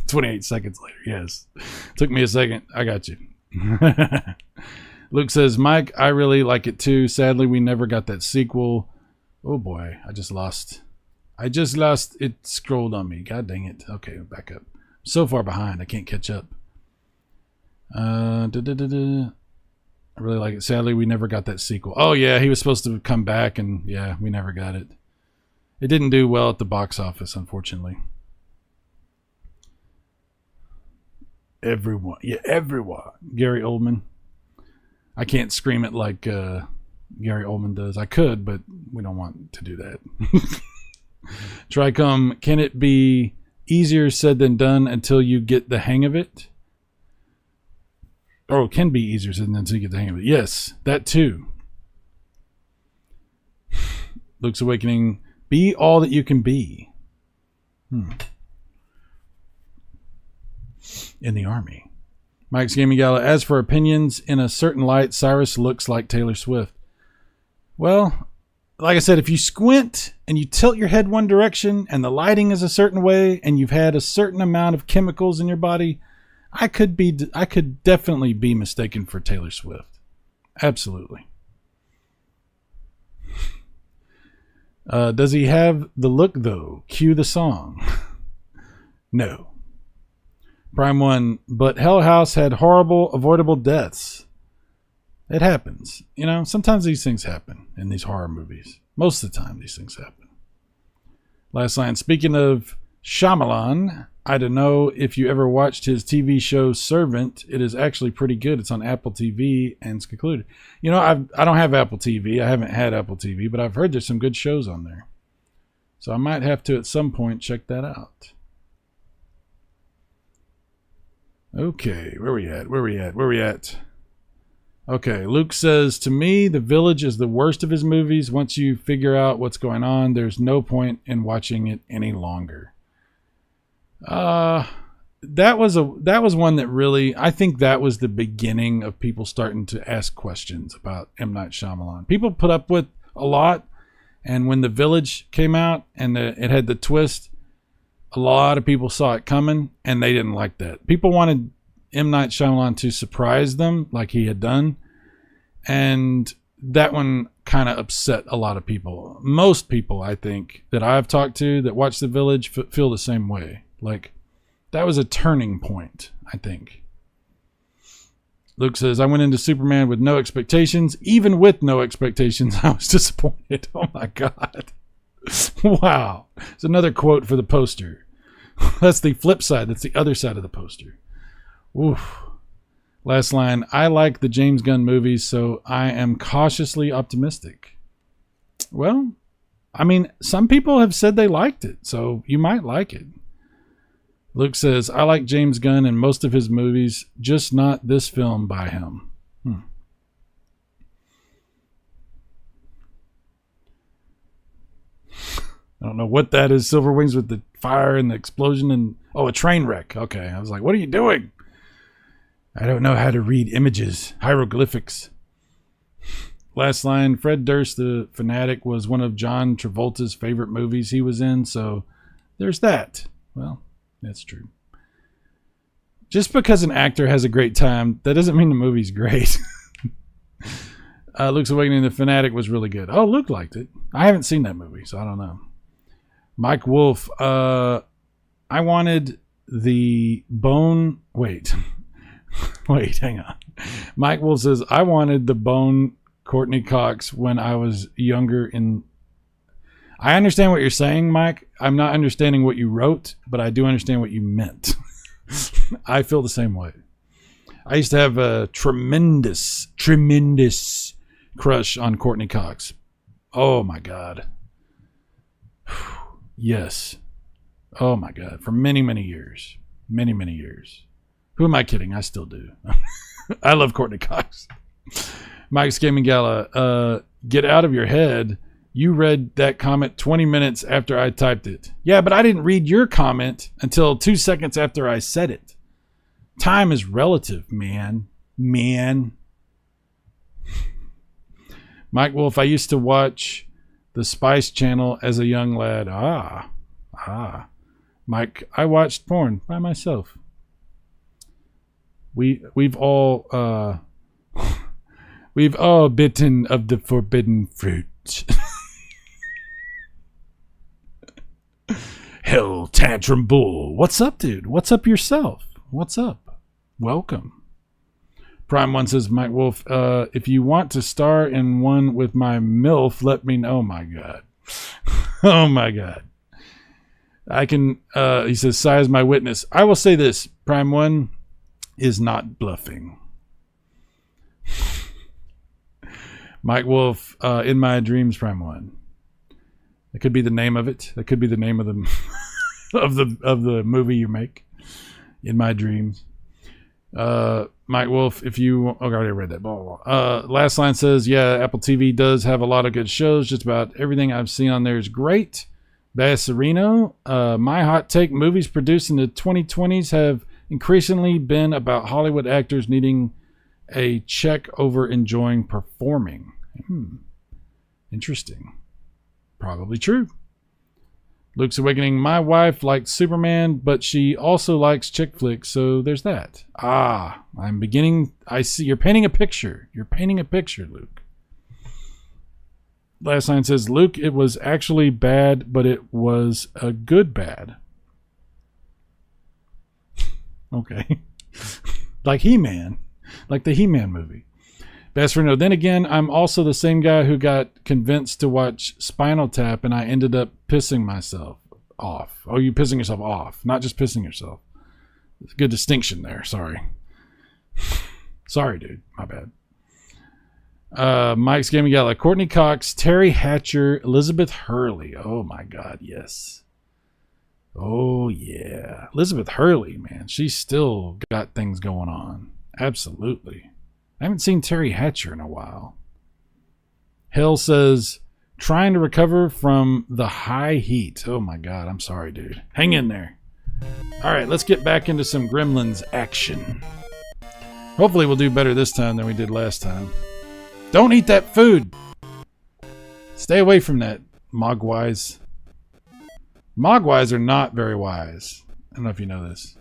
28 seconds later. Yes. Took me a second. I got you. Luke says, Mike, I really like it too. Sadly, we never got that sequel. Oh boy. I just lost. It scrolled on me. God dang it. Okay, back up. So far behind. I can't catch up. I really like it. Sadly, we never got that sequel. Oh yeah. He was supposed to come back and yeah, we never got it. It didn't do well at the box office, unfortunately. Everyone. Gary Oldman. I can't scream it like Gary Oldman does. I could, but we don't want to do that. Tricom, can it be easier said than done until you get the hang of it? Oh, it can be easier said than done until you get the hang of it. Yes, that too. Luke's Awakening, be all that you can be. In the Army. Mike's Gaming Gala, as for opinions, in a certain light, Cyrus looks like Taylor Swift. Well, like I said, if you squint and you tilt your head one direction and the lighting is a certain way and you've had a certain amount of chemicals in your body, I could definitely be mistaken for Taylor Swift. Absolutely. Does he have the look though? Cue the song. No. Prime 1, but Hell House had horrible, avoidable deaths. It happens. You know, sometimes these things happen in these horror movies. Most of the time, these things happen. Last line, speaking of Shyamalan, I don't know if you ever watched his TV show Servant. It is actually pretty good. It's on Apple TV and it's concluded. You know, I don't have Apple TV. I haven't had Apple TV, but I've heard there's some good shows on there. So I might have to, at some point, check that out. Okay, where we at? Okay, Luke says, to me, The Village is the worst of his movies. Once you figure out what's going on, there's no point in watching it any longer. That was one that really, I think that was the beginning of people starting to ask questions about M. Night Shyamalan. People put up with a lot, and when The Village came out and it had the twist, a lot of people saw it coming, and they didn't like that. People wanted M. Night Shyamalan to surprise them like he had done, and that one kind of upset a lot of people. Most people, I think, that I've talked to that watch The Village feel the same way. Like, that was a turning point, I think. Luke says, I went into Superman with no expectations. Even with no expectations, I was disappointed. Oh, my God. Wow. It's another quote for the poster. That's the flip side. That's the other side of the poster. Oof. Last line. I like the James Gunn movies, so I am cautiously optimistic. Well, I mean, some people have said they liked it, so you might like it. Luke says, I like James Gunn and most of his movies, just not this film by him. I don't know what that is. Silver Wings with the fire and the explosion and... Oh, a train wreck. Okay. I was like, what are you doing? I don't know how to read images. Hieroglyphics. Last line. Fred Durst, the Fanatic, was one of John Travolta's favorite movies he was in. So there's that. Well, that's true. Just because an actor has a great time, that doesn't mean the movie's great. Luke's Awakening, the Fanatic was really good. Oh, Luke liked it. I haven't seen that movie, so I don't know. Mike Wolf, I wanted the bone... Wait, hang on. Mike Wolf says, I wanted the bone Courtney Cox when I was younger. I understand what you're saying, Mike. I'm not understanding what you wrote, but I do understand what you meant. I feel the same way. I used to have a tremendous crush on Courtney Cox. Oh my God. Yes. Oh my God. For many, many years. Many, many years. Who am I kidding? I still do. I love Courtney Cox. Mike's Gaming Gala. Get out of your head. You read that comment 20 minutes after I typed it. Yeah, but I didn't read your comment until 2 seconds after I said it. Time is relative, man. Mike Wolf, I used to watch the Spice Channel as a young lad. Mike, I watched porn by myself. We've all bitten of the forbidden fruit. Hell, Tantrum Bull. What's up, dude? What's up yourself? What's up? Welcome. Prime One says, Mike Wolf, if you want to star in one with my MILF, let me know. Oh my God. Oh my God. I can, he says, Sai is my witness. I will say this, Prime One is not bluffing. Mike Wolf, in my dreams, Prime One. That could be the name of it. That could be the name of the of the movie you make. In my dreams. Mike Wolf, if you... Oh, I already read that. Blah, blah, blah. Last line says, yeah, Apple TV does have a lot of good shows. Just about everything I've seen on there is great. Bass Sereno, my hot take, movies produced in the 2020s have increasingly been about Hollywood actors needing a check over enjoying performing. Interesting. Probably true. Luke's Awakening, my wife likes Superman, but she also likes chick flicks, so there's that. I see. You're painting a picture. Luke. Last line says, Luke, it was actually bad, but it was a good bad. Okay. Like He-Man. Like the He-Man movie. Best friend, no. Then again, I'm also the same guy who got convinced to watch Spinal Tap, and I ended up pissing myself off. Oh, you pissing yourself off, not just pissing yourself. It's a good distinction there. Sorry. Sorry, dude. My bad. Mike's Gaming Gala. Courtney Cox, Terry Hatcher, Elizabeth Hurley. Oh, my God. Yes. Oh, yeah. Elizabeth Hurley, man. She's still got things going on. Absolutely. I haven't seen Terry Hatcher in a while. Hell says, trying to recover from the high heat. Oh my God, I'm sorry, dude. Hang in there. All right, let's get back into some Gremlins action. Hopefully we'll do better this time than we did last time. Don't eat that food. Stay away from that, Mogwais. Mogwais are not very wise. I don't know if you know this.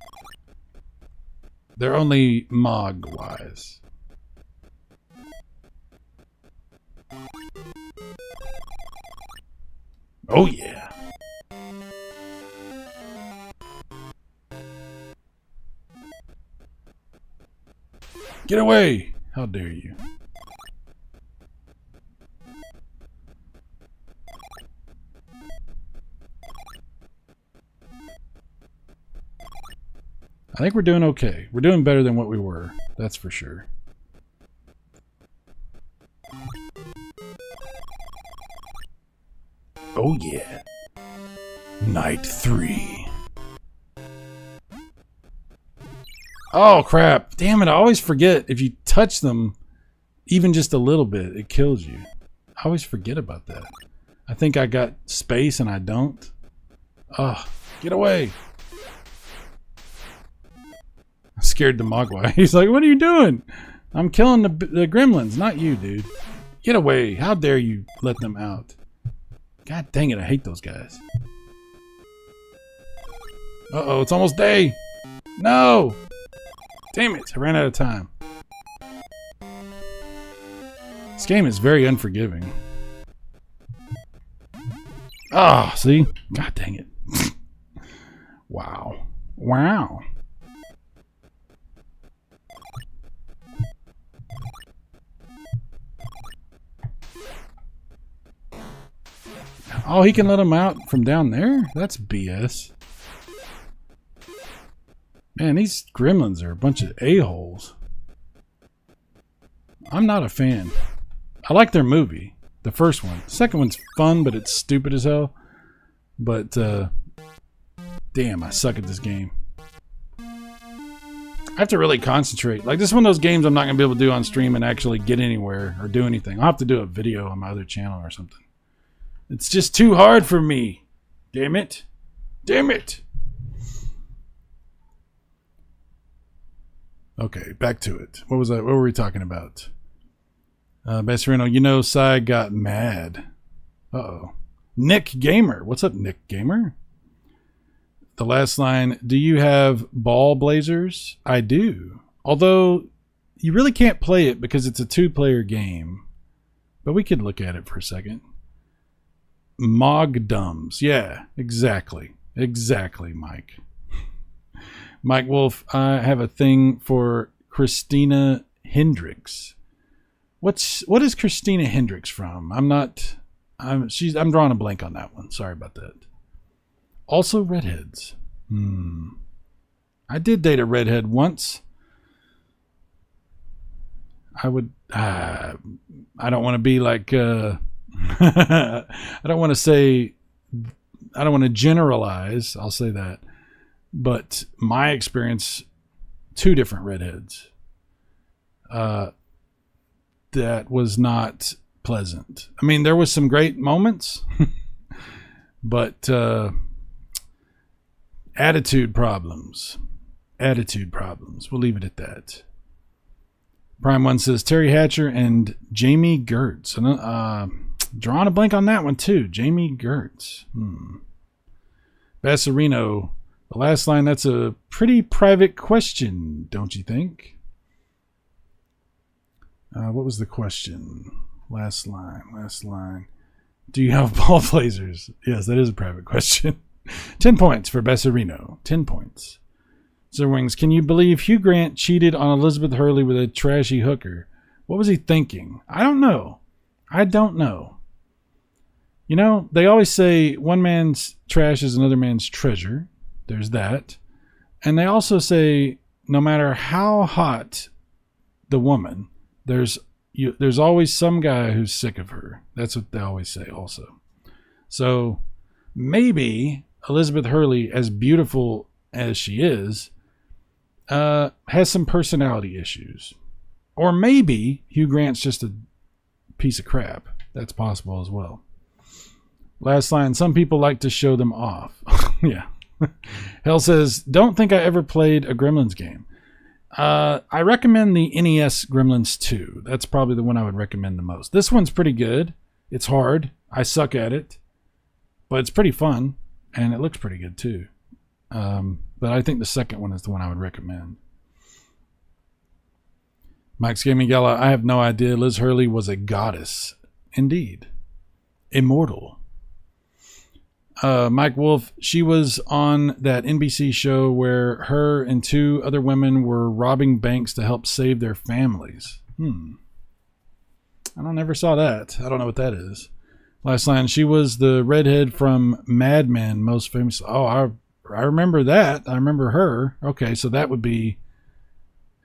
They're only Mogwais. Oh, yeah. Get away! How dare you? I think we're doing okay. We're doing better than what we were. That's for sure. Oh yeah. Night 3. Oh crap. Damn it, I always forget if you touch them even just a little bit, it kills you. I always forget about that. I think I got space and I don't. Oh, get away. I scared the Mogwai. He's like, what are you doing? I'm killing the gremlins, not you, dude. Get away. How dare you let them out? God dang it, I hate those guys. Uh-oh, it's almost day. No! Damn it, I ran out of time. This game is very unforgiving. Ah, see? God dang it. Wow. Wow. Oh, he can let him out from down there? That's BS. Man, these gremlins are a bunch of a-holes. I'm not a fan. I like their movie, the first one. The second one's fun, but it's stupid as hell. But damn, I suck at this game. I have to really concentrate. Like, this is one of those games I'm not going to be able to do on stream and actually get anywhere or do anything. I'll have to do a video on my other channel or something. It's just too hard for me. Damn it. Damn it. Okay, back to it. What was that? What were we talking about? Basserino, you know, Sai got mad. Uh-oh. Nick Gamer. What's up, Nick Gamer? The last line, do you have ball blazers? I do. Although, you really can't play it because it's a 2-player game. But we could look at it for a second. Mogdums. Yeah, exactly. Exactly, Mike. Mike Wolf, I have a thing for Christina Hendricks. What is Christina Hendricks from? I'm drawing a blank on that one. Sorry about that. Also redheads. I did date a redhead once. I don't want to be like I don't want to generalize, I'll say that. But my experience, 2 different redheads. That was not pleasant. I mean, there was some great moments, but attitude problems. Attitude problems. We'll leave it at that. Prime One says Terry Hatcher and Jamie Gertz. Drawing a blank on that one too. Jamie Gertz. Basserino. The last line, that's a pretty private question, don't you think? What was the question? Last line. Do you have ball blazers? Yes, that is a private question. 10 points for Basserino. 10 points. Zerwings, can you believe Hugh Grant cheated on Elizabeth Hurley with a trashy hooker? What was he thinking? I don't know. You know, they always say one man's trash is another man's treasure. There's that. And they also say no matter how hot the woman, there's always some guy who's sick of her. That's what they always say also. So maybe Elizabeth Hurley, as beautiful as she is, has some personality issues. Or maybe Hugh Grant's just a piece of crap. That's possible as well. Last line, some people like to show them off. Yeah. Hell says, don't think I ever played a Gremlins game. I recommend the NES Gremlins 2. That's probably the one I would recommend the most. This one's pretty good. It's hard. I suck at it. But it's pretty fun. And it looks pretty good too. But I think the second one is the one I would recommend. Mike's Gaming Gala, I have no idea. Liz Hurley was a goddess. Indeed. Immortal. Mike Wolf, she was on that NBC show where her and 2 other women were robbing banks to help save their families. I never saw that. I don't know what that is. Last line, she was the redhead from Mad Men, most famous. Oh, I remember that. I remember her. Okay, so that would be...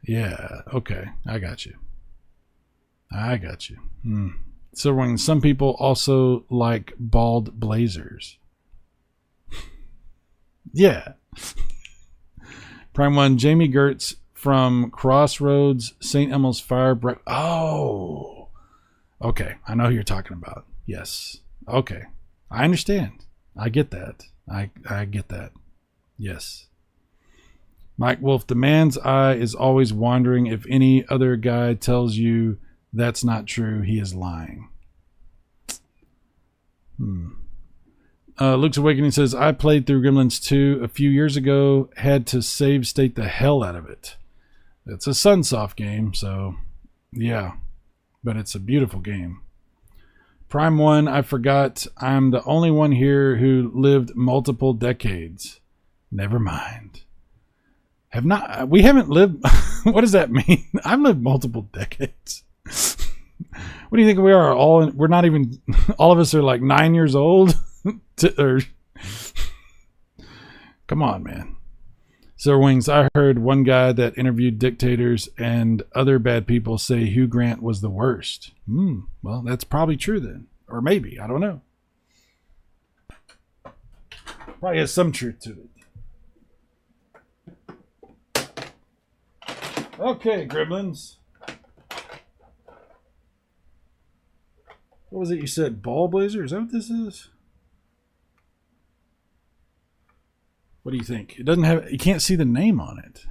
Yeah, okay. I got you. So when some people also like bald blazers. Yeah. Prime One, Jamie Gertz from Crossroads, St. Elmo's Fire. Oh. Okay. I know who you're talking about. Yes. Okay. I understand. I get that. I get that. Yes. Mike Wolf, the man's eye is always wandering. If any other guy tells you that's not true, he is lying. Luke's Awakening says, I played through Gremlins 2 a few years ago, had to save state the hell out of it. It's a Sunsoft game, so yeah, but it's a beautiful game. Prime One, I forgot I'm the only one here who lived multiple decades. Never mind. We haven't lived, what does that mean? I've lived multiple decades. What do you think we are? We're not even, all of us are like 9 years old? Come on, man. Sir Wings, I heard one guy that interviewed dictators and other bad people say Hugh Grant was the worst. Well, that's probably true then. Or maybe. I don't know. Probably has some truth to it. Okay, Gremlins. What was it you said? Ball Blazer? Is that what this is? What do you think? It doesn't have... You can't see the name on it.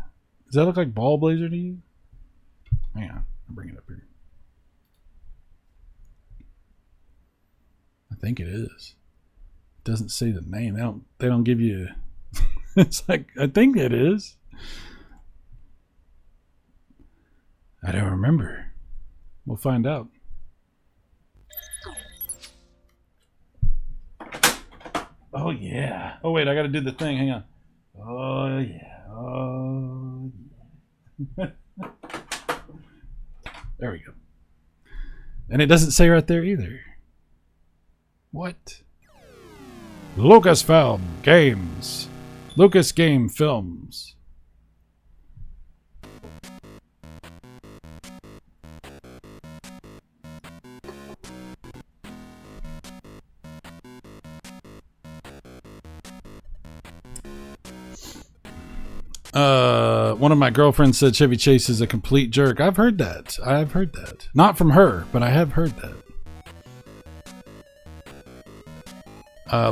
Does that look like Ball Blazer to you? Hang on. I'll bring it up here. I think it is. It doesn't say the name. They don't give you... It's like... I think it is. I don't remember. We'll find out. Oh, yeah. Oh, wait. I got to do the thing. Hang on. Oh, yeah. Oh, yeah. There we go. And it doesn't say right there either. What? Lucasfilm Games. Lucas Game Films. One of my girlfriends said Chevy Chase is a complete jerk. I've heard that. Not from her, but I have heard that.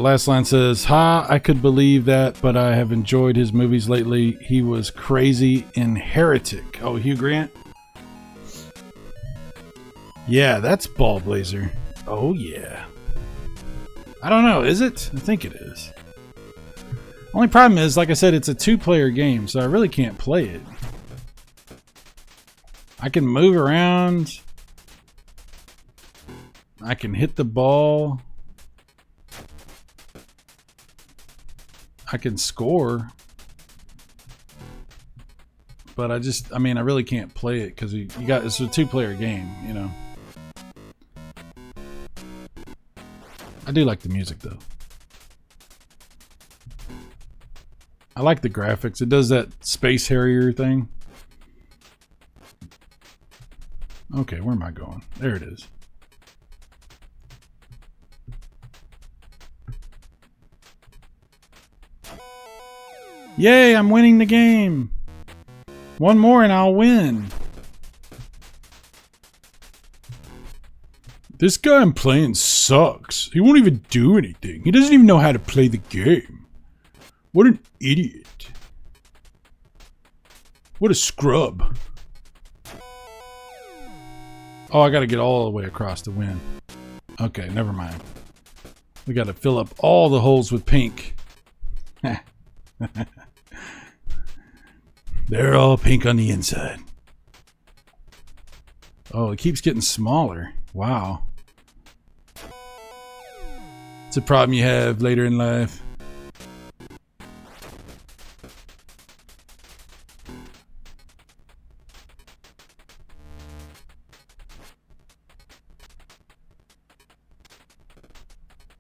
Last line says, "Ha, I could believe that, but I have enjoyed his movies lately. He was crazy in Heretic." Oh, Hugh Grant? Yeah, that's Ball Blazer. Oh, yeah. I don't know. Is it? I think it is. Only problem is, like I said, it's a 2-player game, so I really can't play it. I can move around. I can hit the ball. I can score. But I really can't play it because it's a 2-player game, you know. I do like the music, though. I like the graphics. It does that Space Harrier thing. Okay, where am I going? There it is. Yay, I'm winning the game. One more and I'll win. This guy I'm playing sucks. He won't even do anything. He doesn't even know how to play the game. What an idiot. What a scrub. Oh, I gotta get all the way across to win. Okay, never mind. We gotta fill up all the holes with pink. They're all pink on the inside. Oh, it keeps getting smaller. Wow. It's a problem you have later in life.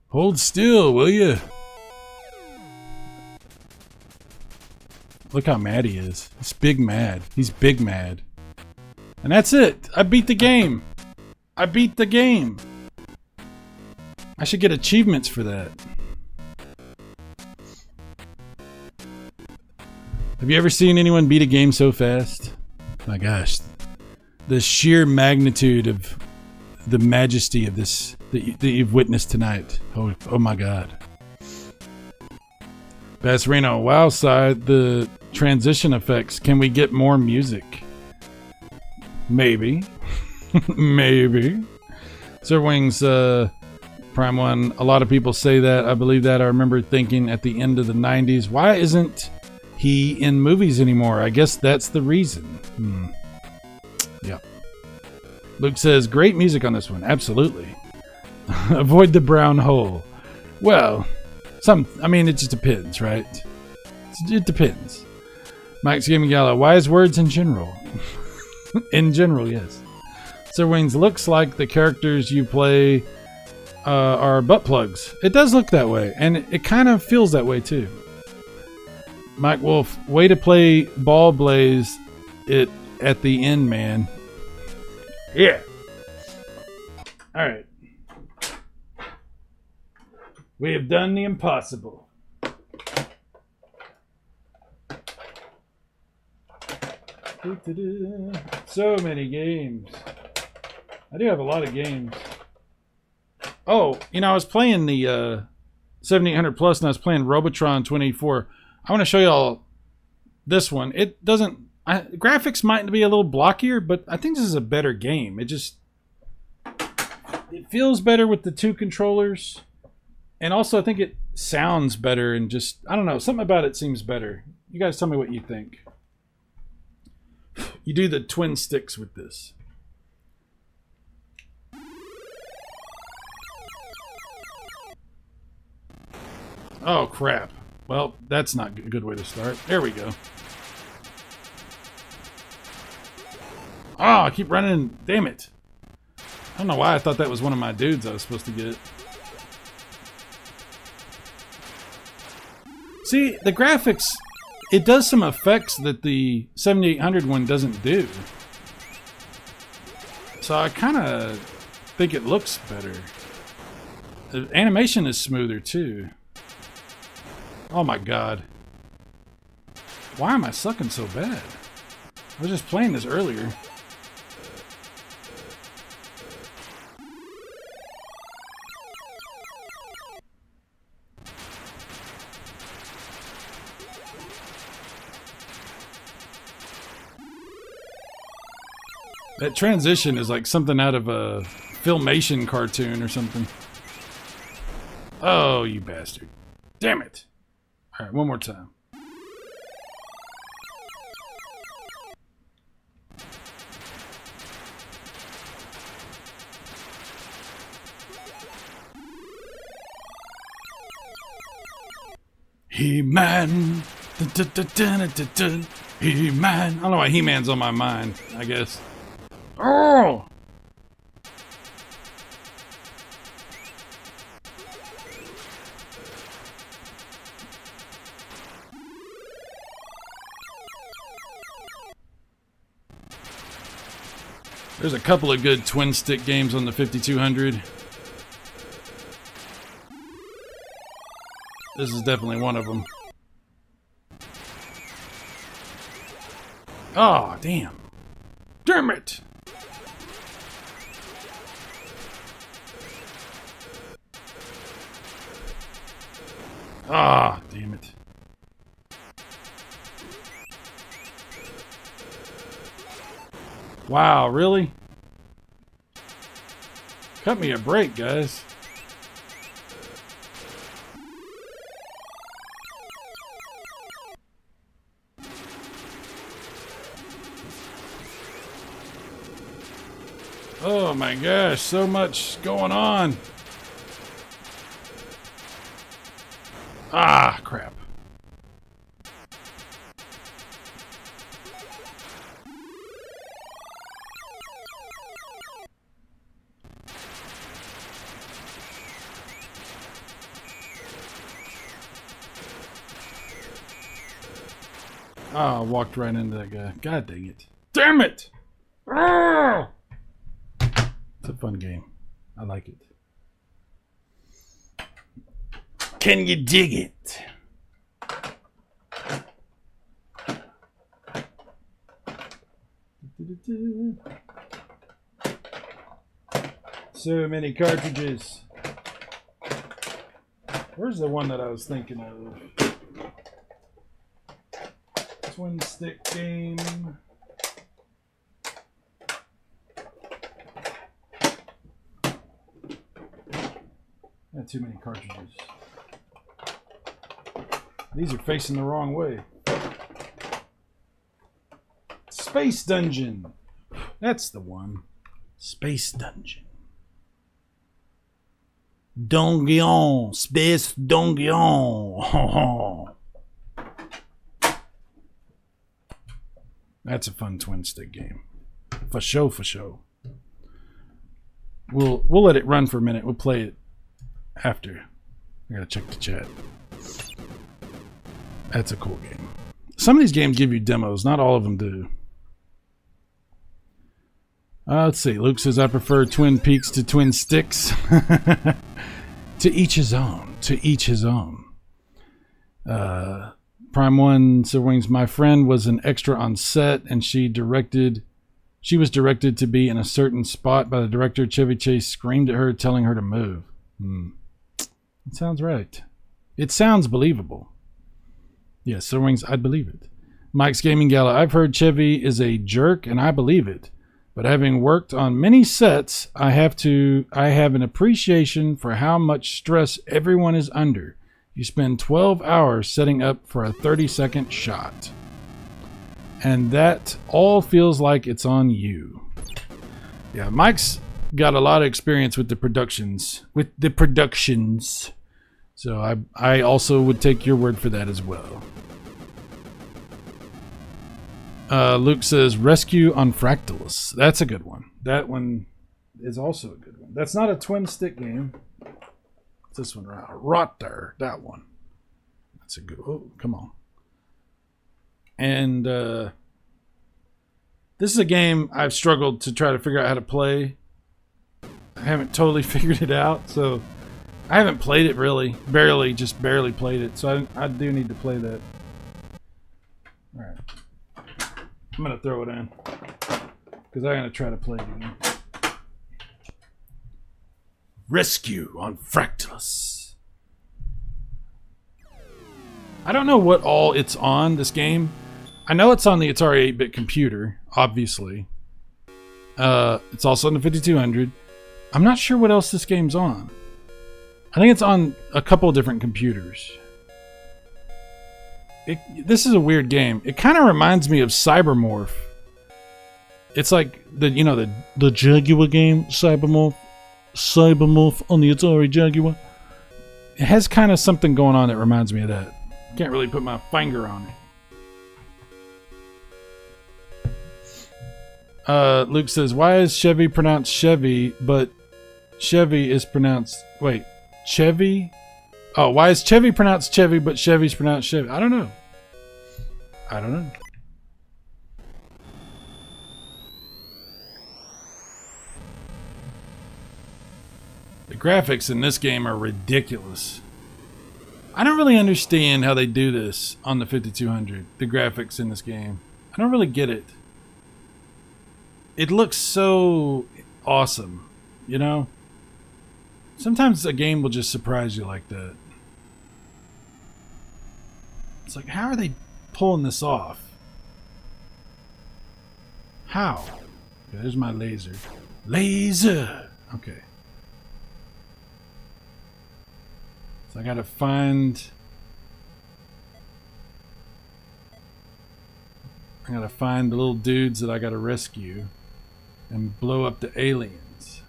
Hold still, will you? Look how mad he is. He's big mad. He's big mad. And that's it. I beat the game. I beat the game. I should get achievements for that. Have you ever seen anyone beat a game so fast? My gosh. The sheer magnitude of the majesty of this that you've witnessed tonight. Oh my God. Bass Reno, wow side, the transition effects. Can we get more music? Maybe. Maybe. Sir Wings, Prime 1, a lot of people say that. I believe that. I remember thinking at the end of the 90s, why isn't he in movies anymore? I guess that's the reason. Yep. Luke says, great music on this one. Absolutely. Avoid the brown hole. Well, it just depends, right? It depends. Max Gaming Gala, wise words in general. In general, yes. Sir Wings, looks like the characters you play are butt plugs. It does look that way, and it kind of feels that way too. Mike Wolf, way to play Ball Blaze it at the end, man. Yeah. All right. We have done the impossible. So many games. I do have a lot of games. Oh, you know, I was playing the 7800 Plus and I was playing Robotron 24. I want to show y'all this one. It doesn't... graphics might be a little blockier, but I think this is a better game. It feels better with the two controllers. And also, I think it sounds better and just... I don't know. Something about it seems better. You guys tell me what you think. You do the twin sticks with this. Oh, crap. Well, that's not a good way to start. There we go. Oh, I keep running. Damn it. I don't know why I thought that was one of my dudes I was supposed to get. See, the graphics, it does some effects that the 7800 one doesn't do. So I kind of think it looks better. The animation is smoother too. Oh my god. Why am I sucking so bad? I was just playing this earlier. That transition is like something out of a Filmation cartoon or something. Oh, you bastard. Damn it. All right, one more time. He-Man. He-Man. I don't know why He-Man's on my mind, I guess. Oh! There's a couple of good twin stick games on the 5200. This is definitely one of them. Oh, damn. Damn it! Ah, damn it. Wow, really? Cut me a break, guys. Oh my gosh, so much going on. Ah, crap. Ah, I walked right into that guy. God dang it. Damn it! Ah! It's a fun game. I like it. Can you dig it? So many cartridges. Where's the one that I was thinking of? Twin stick game. Got too many cartridges. These are facing the wrong way. Space Dungeon. That's the one. Space Dungeon. Donguion. Space Donguion. That's a fun twin stick game. For show, for show. We'll let it run for a minute. We'll play it after. I gotta check the chat. That's a cool game. Some of these games give you demos. Not all of them do. Let's see. Luke says, I prefer Twin Peaks to Twin Sticks. To each his own. To each his own. Prime One Silverwings. My friend was an extra on set, and she was directed to be in a certain spot by the director. Chevy Chase screamed at her, telling her to move. It sounds right. It sounds believable. Yes, Silverwings, I'd believe it. Mike's Gaming Gala. I've heard Chevy is a jerk, and I believe it. But having worked on many sets, I have an appreciation for how much stress everyone is under. You spend 12 hours setting up for a 30-second shot. And that all feels like it's on you. Yeah, Mike's got a lot of experience with the productions. So I also would take your word for that as well. Luke says, Rescue on Fractalus. That's a good one. That one is also a good one. That's not a twin stick game. It's this one right there. That one. That's a good. Oh, come on. And this is a game I've struggled to try to figure out how to play. I haven't totally figured it out, so I haven't played it really. Just barely played it. So I do need to play that. All right. I'm going to throw it in because I'm going to try to play it again. Rescue on Fractalus. I don't know what all it's on, this game. I know it's on the Atari 8-bit computer, obviously. It's also on the 5200. I'm not sure what else this game's on. I think it's on a couple of different computers. This is a weird game. It kind of reminds me of Cybermorph. It's like the Jaguar game, Cybermorph on the Atari Jaguar. It has kind of something going on that reminds me of that. Can't really put my finger on it. Luke says, why is Chevy pronounced Chevy, but Chevy is pronounced... Wait, Chevy? Oh, why is Chevy pronounced Chevy, but Chevy's pronounced Chevy? I don't know. The graphics in this game are ridiculous. I don't really understand how they do this on the 5200. The graphics in this game. I don't really get it. It looks so awesome, you know? Sometimes a game will just surprise you like that. It's like, how are they pulling this off? How? Okay, there's my laser. Laser! Okay. So I gotta find... the little dudes that I gotta rescue and blow up the aliens.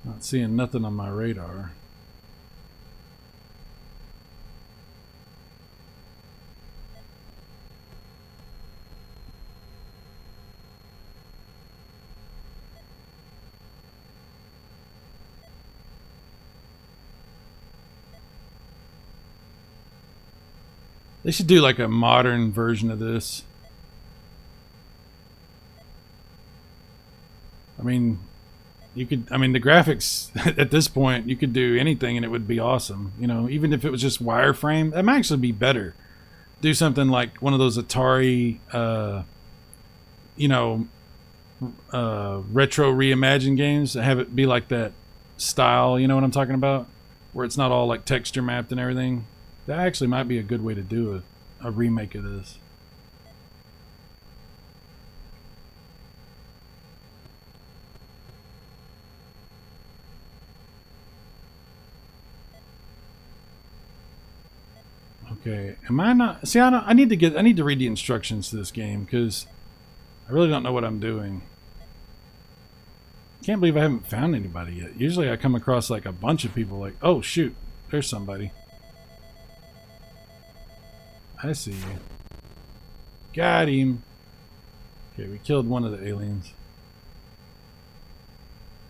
Not seeing nothing on my radar. They should do like a modern version of this. I mean, the graphics at this point, you could do anything and it would be awesome. You know, even if it was just wireframe, that might actually be better. Do something like one of those Atari, retro reimagined games that have it be like that style. You know what I'm talking about? Where it's not all like texture mapped and everything. That actually might be a good way to do a remake of this. Okay, am I not? See, I need to read the instructions to this game because I really don't know what I'm doing. Can't believe I haven't found anybody yet. Usually I come across like a bunch of people like, oh shoot, there's somebody. I see you. Got him. Okay, we killed one of the aliens.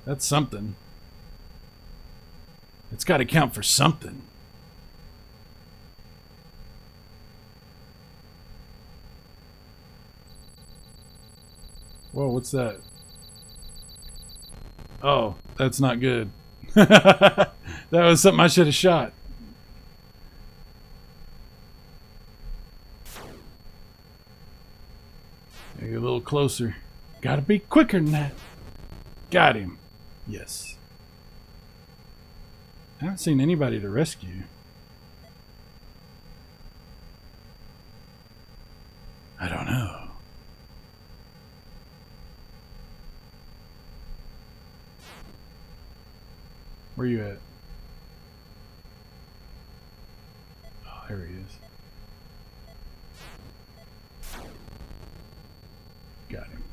That's something. It's got to count for something. Whoa, what's that? Oh, that's not good. That was something I should have shot. Get a little closer. Gotta be quicker than that. Got him. Yes. I haven't seen anybody to rescue. I don't know. Where you at? Oh, there he is. Got him.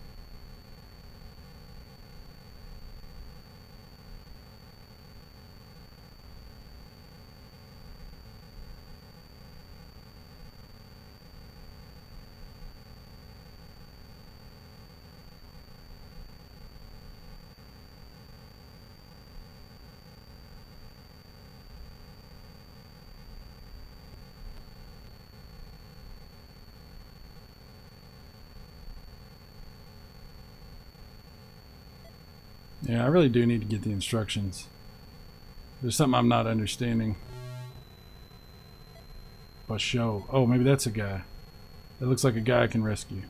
Yeah, I really do need to get the instructions. There's something I'm not understanding. But show. Oh, maybe that's a guy. That looks like a guy I can rescue.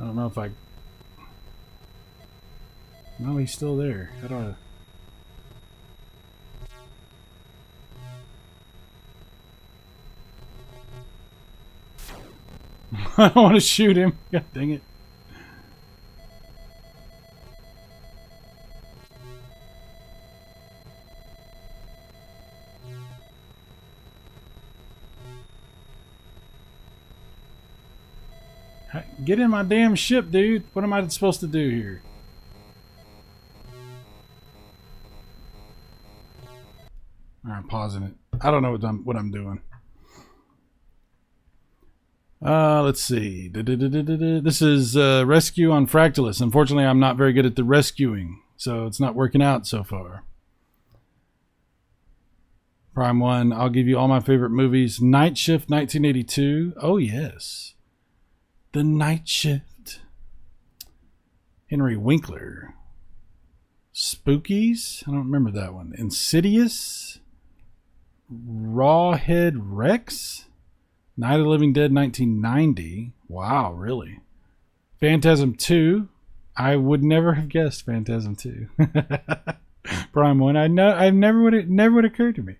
I don't know if I... No, he's still there. How do I... I don't want to shoot him. God dang it. Get in my damn ship, dude. What am I supposed to do here? Alright, pausing it. I don't know what I'm doing. Let's see. This is rescue on Fractalus. Unfortunately, I'm not very good at the rescuing, so it's not working out so far. Prime 1, I'll give you all my favorite movies. Night Shift 1982. Oh, yes. The Night Shift. Henry Winkler. Spookies? I don't remember that one. Insidious. Rawhead Rex. Night of the Living Dead 1990. Wow, really? Phantasm 2. I would never have guessed Phantasm 2. Prime 1. I never would occur to me.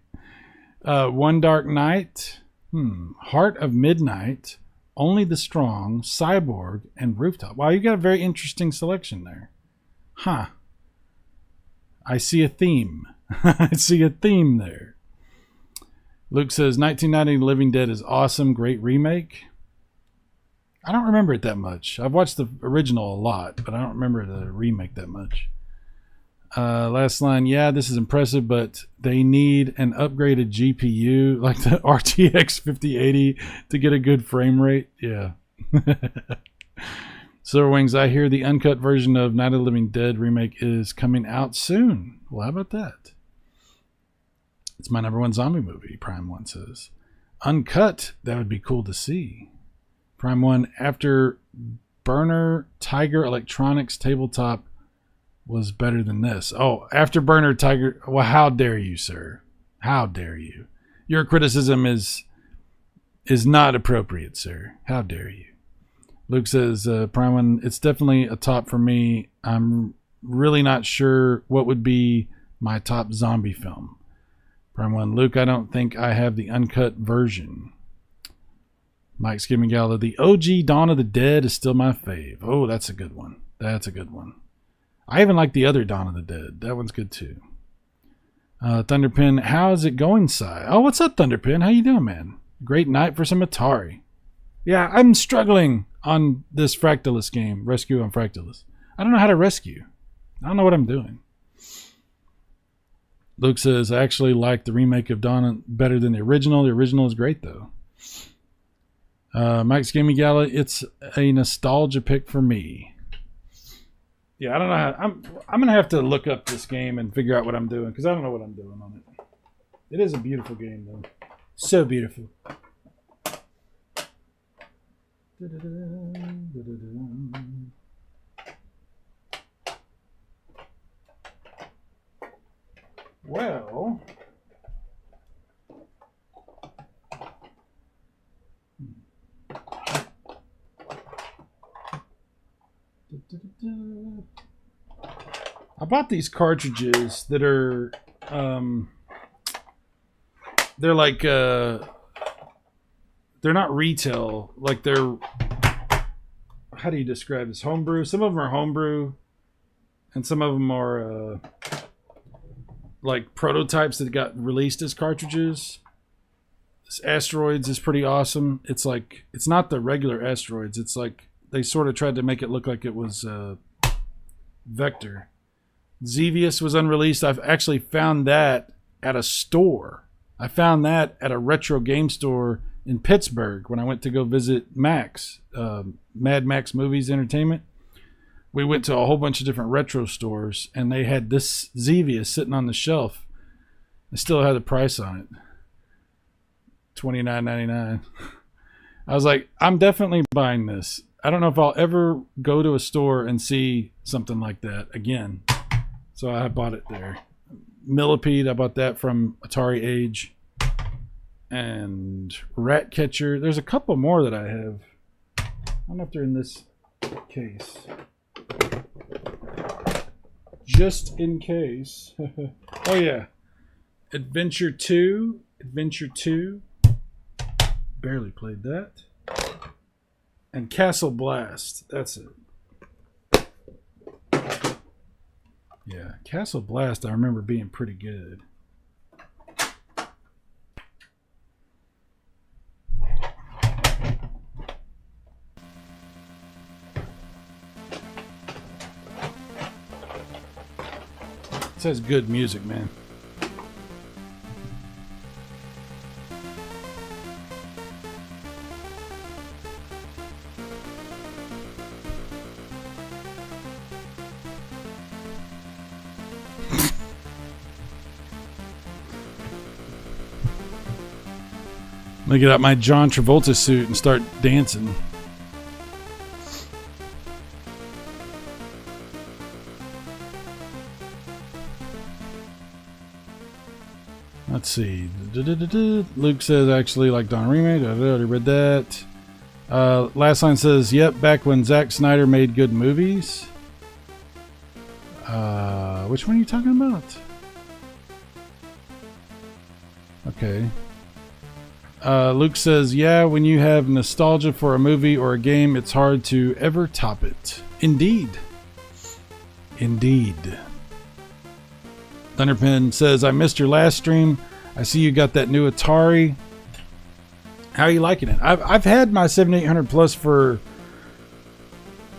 One Dark Night. Heart of Midnight. Only the Strong, Cyborg, and Rooftop. Wow, you got a very interesting selection there. Huh. I see a theme. I see a theme there. Luke says, 1990 Living Dead is awesome. Great remake. I don't remember it that much. I've watched the original a lot, but I don't remember the remake that much. Last line, yeah, this is impressive, but they need an upgraded GPU like the RTX 5080 to get a good frame rate. Yeah. Silver Wings, I hear the uncut version of Night of the Living Dead remake is coming out soon. Well, how about that? It's my #1 zombie movie, Prime 1 says. Uncut, that would be cool to see. Prime 1, after Burner Tiger Electronics tabletop was better than this. Oh, Afterburner Tiger. Well, how dare you, sir? How dare you? Your criticism is not appropriate, sir. How dare you? Luke says, Prime 1, it's definitely a top for me. I'm really not sure what would be my top zombie film. Prime 1, Luke, I don't think I have the uncut version. Mike Skimmingala, the OG Dawn of the Dead is still my fave. Oh, that's a good one. That's a good one. I even like the other Dawn of the Dead. That one's good too. Thunderpin, how is it going, Si? Oh, what's up, Thunderpin? How you doing, man? Great night for some Atari. Yeah, I'm struggling on this Fractalus game. Rescue on Fractalus. I don't know how to rescue. I don't know what I'm doing. Luke says, I actually like the remake of Dawn better than the original. The original is great, though. Mike's Gaming Gala, it's a nostalgia pick for me. Yeah, I don't know how, I'm gonna have to look up this game and figure out what I'm doing, because I don't know what I'm doing on it. It is a beautiful game, though. So beautiful. Well, I bought these cartridges that are they're like they're not retail, like they're, how do you describe this, homebrew. Some of them are homebrew and some of them are like prototypes that got released as cartridges. This Asteroids is pretty awesome. It's like, it's not the regular Asteroids, it's like they sort of tried to make it look like it was Vector. Xevious was unreleased. I've actually found that at a store. I found that at a retro game store in Pittsburgh when I went to go visit Max, Mad Max Movies Entertainment. We went to a whole bunch of different retro stores, and they had this Xevious sitting on the shelf. I still had the price on it, $29.99. I was like, I'm definitely buying this. I don't know if I'll ever go to a store and see something like that again. So I bought it there. Millipede, I bought that from Atari Age. And Ratcatcher. There's a couple more that I have. I don't know if they're in this case. Just in case. Oh yeah. Adventure 2. Adventure 2. Barely played that. And Castle Blast. That's it. Yeah, Castle Blast I remember being pretty good. It says good music, man. I'm gonna get out my John Travolta suit and start dancing. Let's see. Luke says, actually like Don Remake. I already read that. Last line says, yep, back when Zack Snyder made good movies. Which one are you talking about? Okay. Luke says, yeah, when you have nostalgia for a movie or a game, it's hard to ever top it. Indeed. Indeed. Thunderpin says, I missed your last stream. I see you got that new Atari. How are you liking it? I've had my 7800 Plus for,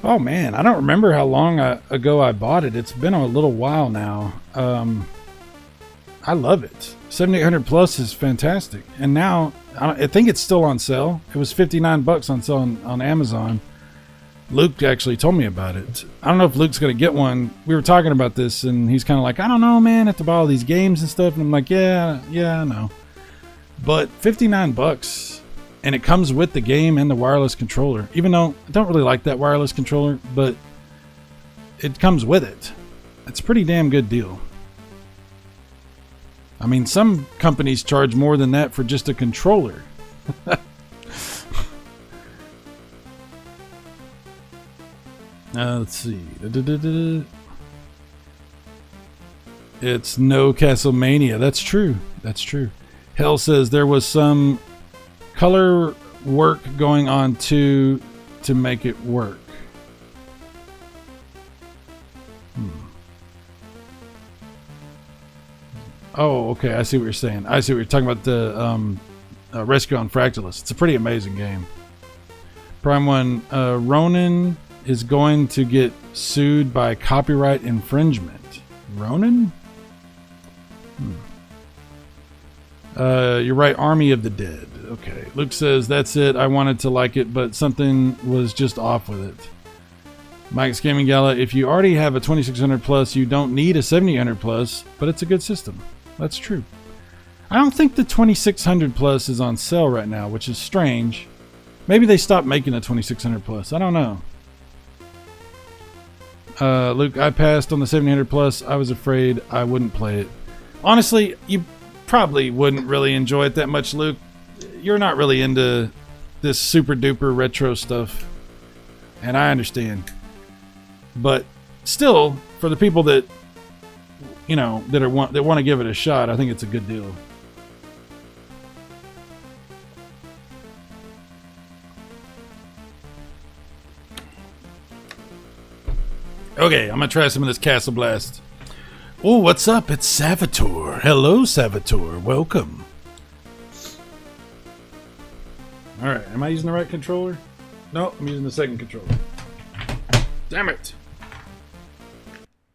oh man, I don't remember how long ago I bought it. It's been a little while now. I love it. 7800 Plus is fantastic. And now, I think it's still on sale. It was $59 on sale on Amazon. Luke actually told me about it. I don't know if Luke's going to get one. We were talking about this, and he's kind of like, I don't know, man. I have to buy all these games and stuff. And I'm like, yeah, I know. But $59, and it comes with the game and the wireless controller. Even though I don't really like that wireless controller, but it comes with it. It's a pretty damn good deal. I mean, some companies charge more than that for just a controller. Let's see. It's no Castlemania. That's true. That's true. Hell says there was some color work going on too to make it work. Oh, okay. I see what you're saying. I see what you're talking about. The Rescue on Fractalus. It's a pretty amazing game. Prime One. Ronan is going to get sued by copyright infringement. Ronan? You're right, Army of the Dead. Okay. Luke says, that's it. I wanted to like it, but something was just off with it. Mike's Gaming Gala, if you already have a 2600 plus, you don't need a 7800 plus, but it's a good system. That's true. I don't think the 2600 plus is on sale right now, which is strange. Maybe they stopped making a 2600 plus. I don't know. Luke, I passed on the 700 plus. I was afraid I wouldn't play it. Honestly, you probably wouldn't really enjoy it that much, Luke. You're not really into this super duper retro stuff, and I understand. But still, for the people that that want to give it a shot, I think it's a good deal. Okay, I'm gonna try some of this Castle Blast. Oh, what's up? It's Salvatore. Hello, Salvatore. Welcome. All right, am I using the right controller? No, I'm using the second controller. Damn it.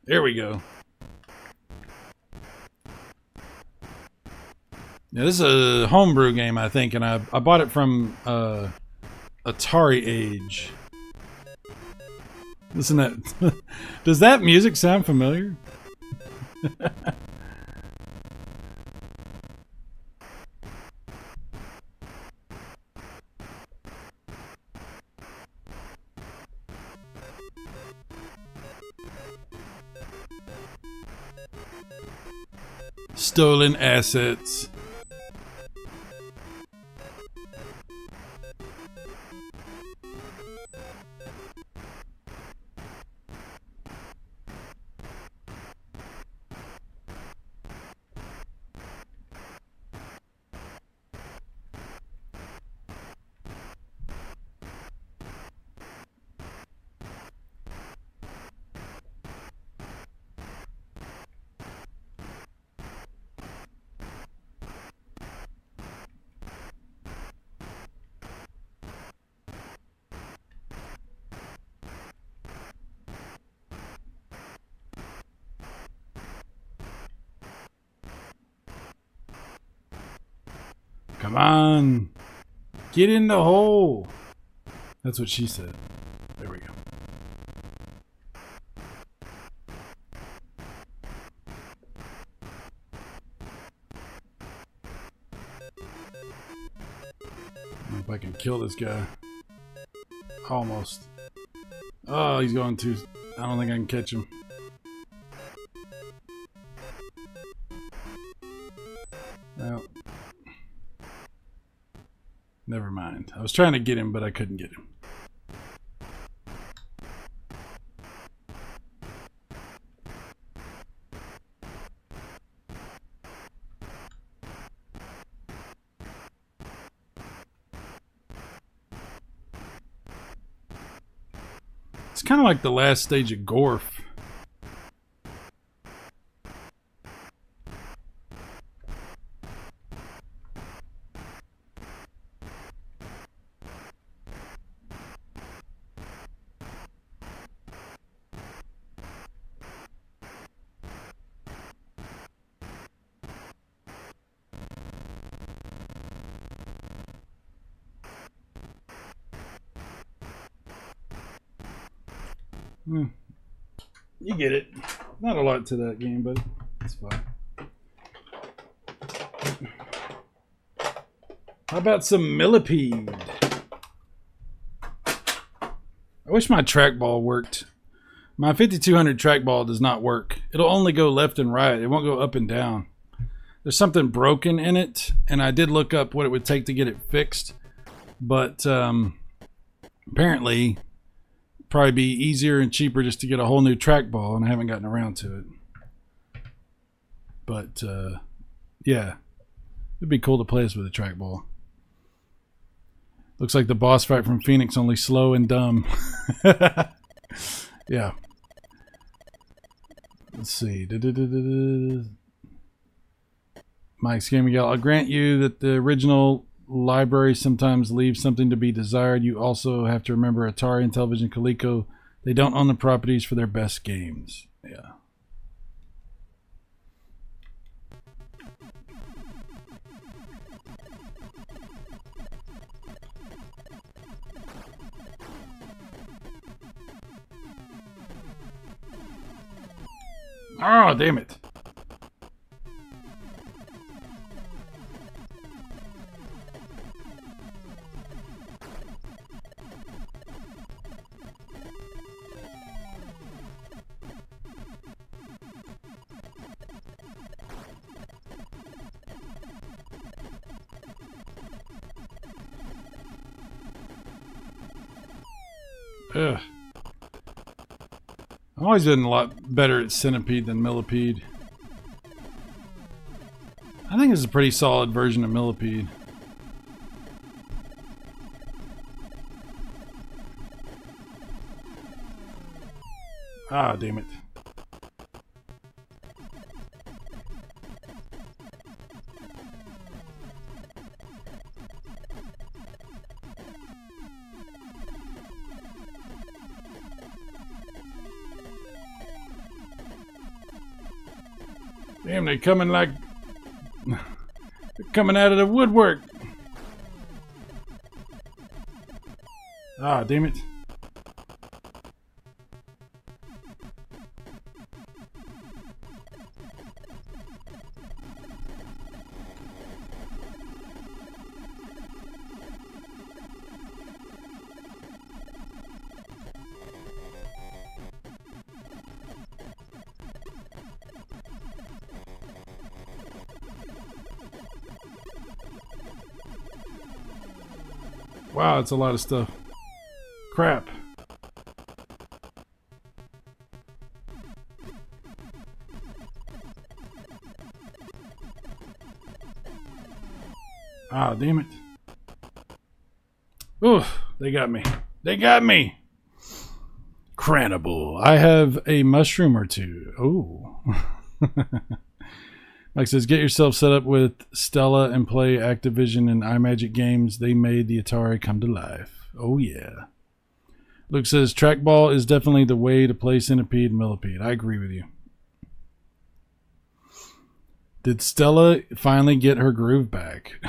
There we go. Now, this is a homebrew game, I think, and I bought it from Atari Age. Listen to that. Does that music sound familiar? Stolen assets. Come on. Get in the hole. That's what she said. There we go. I hope I can kill this guy. Almost. Oh, he's going too... I don't think I can catch him. Well... Never mind. I was trying to get him, but I couldn't get him. It's kind of like the last stage of Gorf. You get it. Not a lot to that game, but it's fine. How about some millipede? I wish my trackball worked. My 5200 trackball does not work. It'll only go left and right. It won't go up and down. There's something broken in it, and I did look up what it would take to get it fixed. But apparently... probably be easier and cheaper just to get a whole new trackball, and I haven't gotten around to it. But yeah, it'd be cool to play this with a trackball. Looks like the boss fight from Phoenix, only slow and dumb. Yeah. Let's see. Mike's Gaming Gal, I'll grant you that the original library sometimes leaves something to be desired. You also have to remember Atari and Television Coleco, they don't own the properties for their best games. Yeah. Oh, damn it. Ugh. I've always been a lot better at Centipede than Millipede. I think it's a pretty solid version of Millipede. Ah, damn it. Damn, they coming like... they're coming out of the woodwork. Ah, damn it. Wow, it's a lot of stuff. Crap. Ah, damn it. Ooh, they got me. They got me. Cranable. I have a mushroom or two. Oh. Mike says, get yourself set up with Stella and play Activision and iMagic games. They made the Atari come to life. Oh, yeah. Luke says, trackball is definitely the way to play Centipede and Millipede. I agree with you. Did Stella finally get her groove back?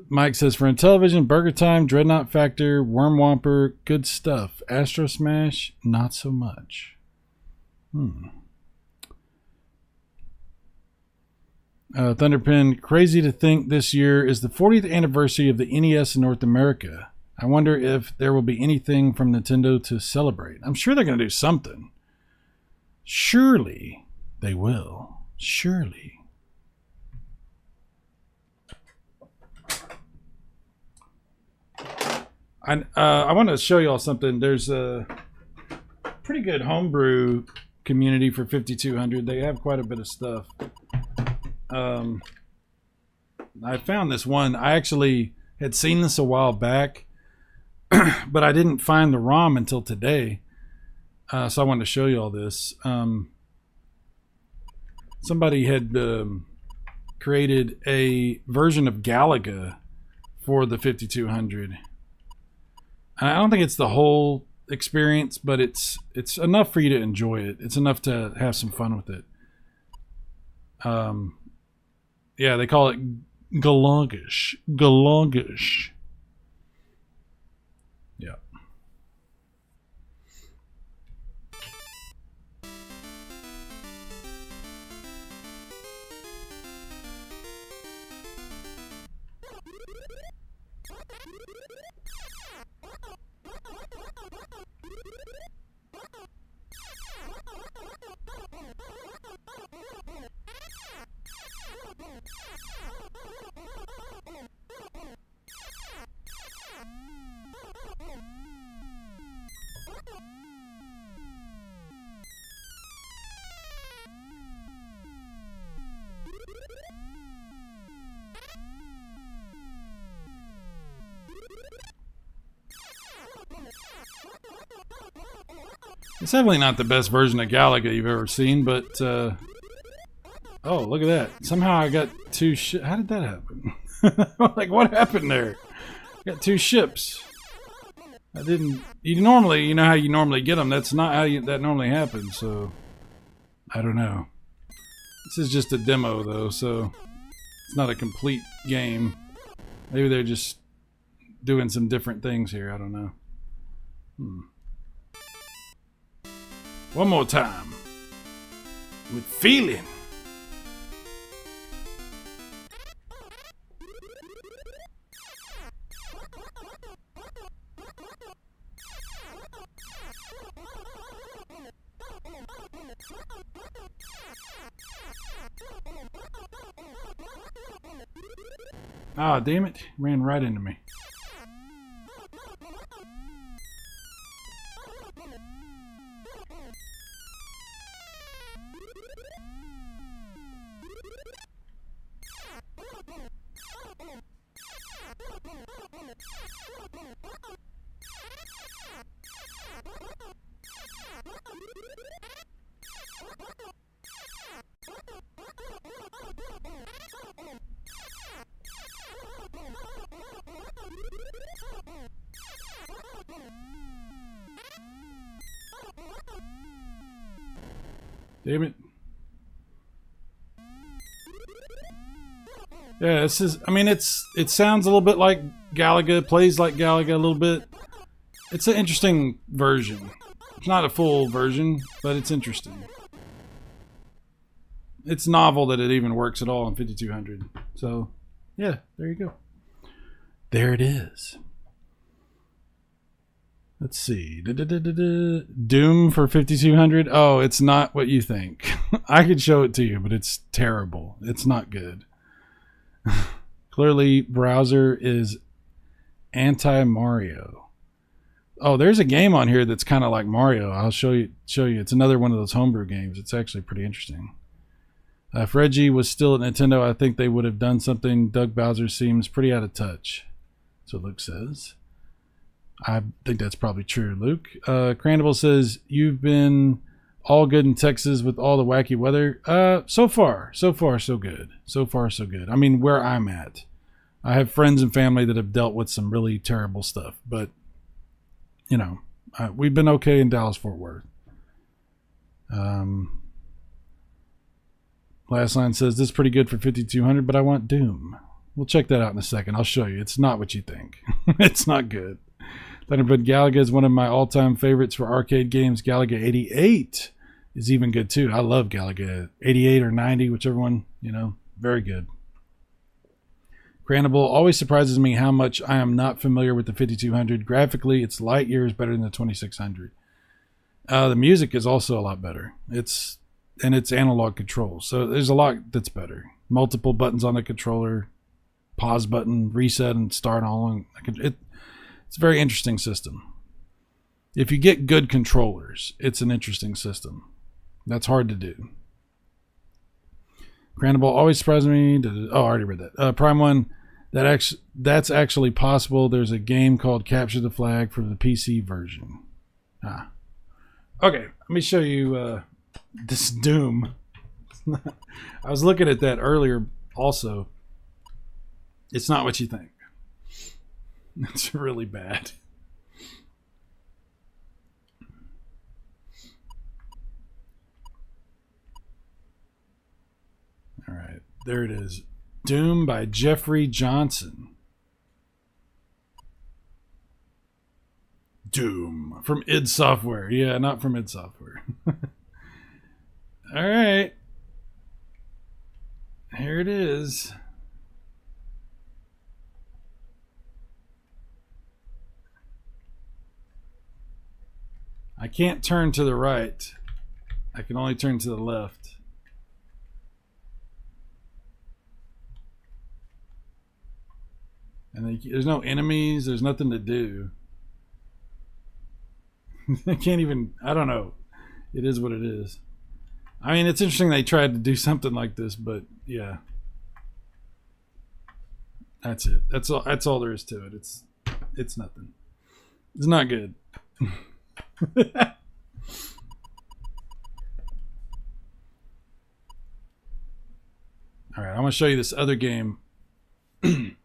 Mike says, for Intellivision, Burger Time, Dreadnought Factor, Worm Whomper, good stuff. Astro Smash, not so much. Thunderpin, crazy to think this year is the 40th anniversary of the NES in North America. I wonder if there will be anything from Nintendo to celebrate. I'm sure they're going to do something. Surely they will. Surely. I want to show y'all something. There's a pretty good homebrew community for 5200. They have quite a bit of stuff. I found this one. I actually had seen this a while back, but I didn't find the ROM until today. So I wanted to show you all this. Somebody had created a version of Galaga for the 5200. I don't think it's the whole experience, but it's enough for you to enjoy it. It's enough to have some fun with it. Yeah, they call it Galongish. Galongish. Yeah. It's definitely not the best version of Galaga you've ever seen, but oh, look at that! Somehow I got two ships. How did that happen? Like, what happened there? I got two ships. I didn't. You know how you normally get them. That's not how that normally happens. So I don't know. This is just a demo, though, so it's not a complete game. Maybe they're just doing some different things here. I don't know. One more time. With feeling. Ah, damn it. Ran right into me. Damn it. Yeah, this is, I mean, it sounds a little bit like Galaga, plays like Galaga a little bit. It's an interesting version. It's not a full version, but it's interesting. It's novel that it even works at all in 5200. So, yeah, there you go. There it is. Let's see. Doom for 5200. Oh, it's not what you think. I could show it to you, but it's terrible. It's not good. Clearly, browser is anti-Mario. Oh, there's a game on here that's kind of like Mario. I'll show you. It's another one of those homebrew games. It's actually pretty interesting. If Reggie was still at Nintendo, I think they would have done something. Doug Bowser seems pretty out of touch. That's what Luke says. I think that's probably true, Luke. Crandable says, you've been all good in Texas with all the wacky weather. So far, so good. So far, so good. I mean, where I'm at. I have friends and family that have dealt with some really terrible stuff. But, you know, we've been okay in Dallas-Fort Worth. Last line says, this is pretty good for 5200, but I want Doom. We'll check that out in a second. I'll show you. It's not what you think. It's not good. Thunderbird Galaga is one of my all-time favorites for arcade games. Galaga 88 is even good too. I love Galaga 88 or 90, whichever one, you know, very good. Crannibal always surprises me how much I am not familiar with the 5200. Graphically, it's light years better than the 2600. The music is also a lot better. It's analog controls, so there's a lot that's better. Multiple buttons on the controller, pause button, reset and start all. It's a very interesting system. If you get good controllers, it's an interesting system. That's hard to do. Crannibal always surprised me. Oh, I already read that. Prime One, that's actually possible. There's a game called Capture the Flag for the PC version. Okay, let me show you this Doom. I was looking at that earlier also. It's not what you think. It's really bad. All right, there it is. Doom by Jeffrey Johnson. Doom from id Software. Yeah, not from id Software. All right. Here it is. I can't turn to the right. I can only turn to the left. And there's no enemies. There's nothing to do. I can't even, I don't know. It is what it is. I mean, it's interesting they tried to do something like this, but yeah. That's it. That's all there is to it. It's nothing. It's not good. All right, I'm going to show you this other game.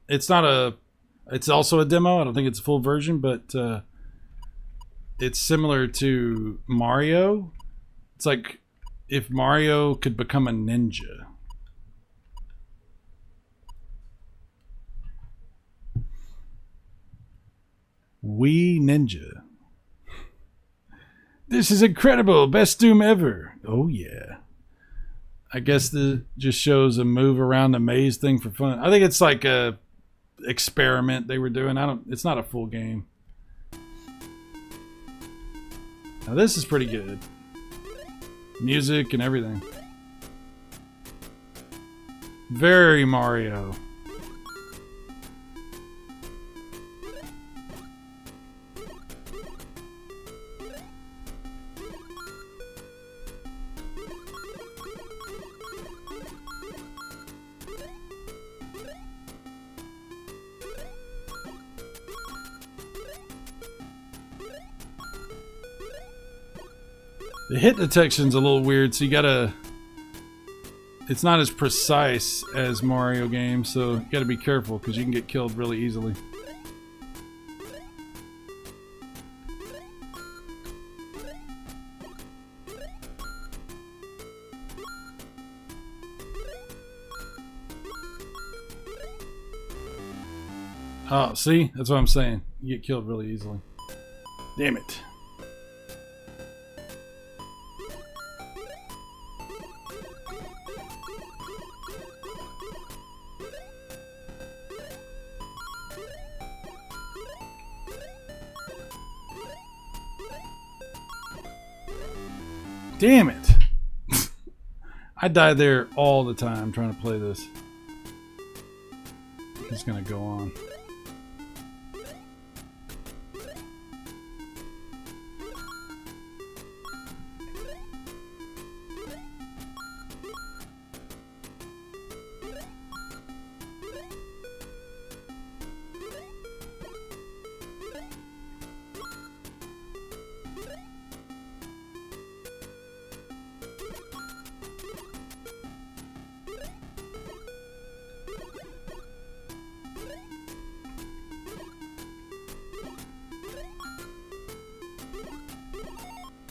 It's also a demo. I don't think it's a full version, but it's similar to Mario. It's like if Mario could become a ninja. Wii Ninja. This is incredible. Best Doom ever. Oh, yeah. I guess the just shows a move around the maze thing for fun. I think it's like a experiment they were doing. It's not a full game. Now this is pretty good. Music and everything. Very Mario. The hit detection's a little weird, so you gotta... It's not as precise as Mario games, so you gotta be careful because you can get killed really easily. Oh, see? That's what I'm saying. You get killed really easily. Damn it. Damn it. I die there all the time trying to play this. It's gonna go on.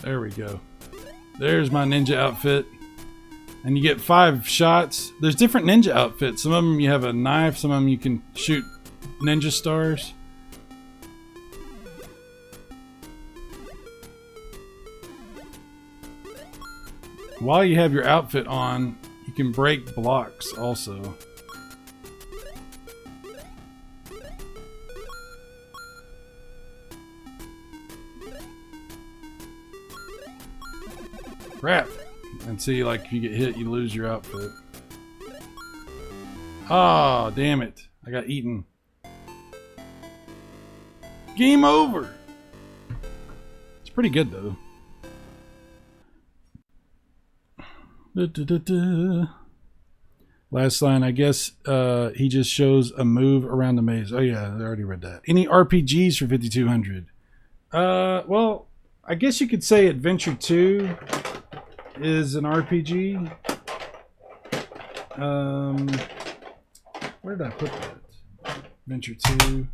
There we go. There's my ninja outfit. And you get 5 shots. There's different ninja outfits. Some of them you have a knife. Some of them you can shoot ninja stars. While you have your outfit on, you can break blocks also. Crap. And see, like, if you get hit, you lose your outfit. Ah, damn it. I got eaten. Game over. It's pretty good, though. Last line, I guess he just shows a move around the maze. Oh, yeah, I already read that. Any RPGs for 5200? Well, I guess you could say Adventure 2 is an RPG. Where did I put that? Adventure 2.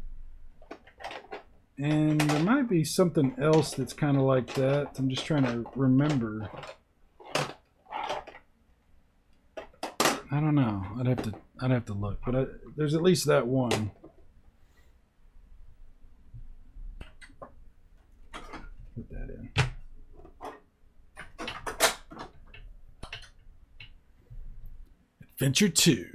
And there might be something else that's kind of like that. I'm just trying to remember. I don't know. I'd have to look, but there's at least that one. Put that in. Adventure 2.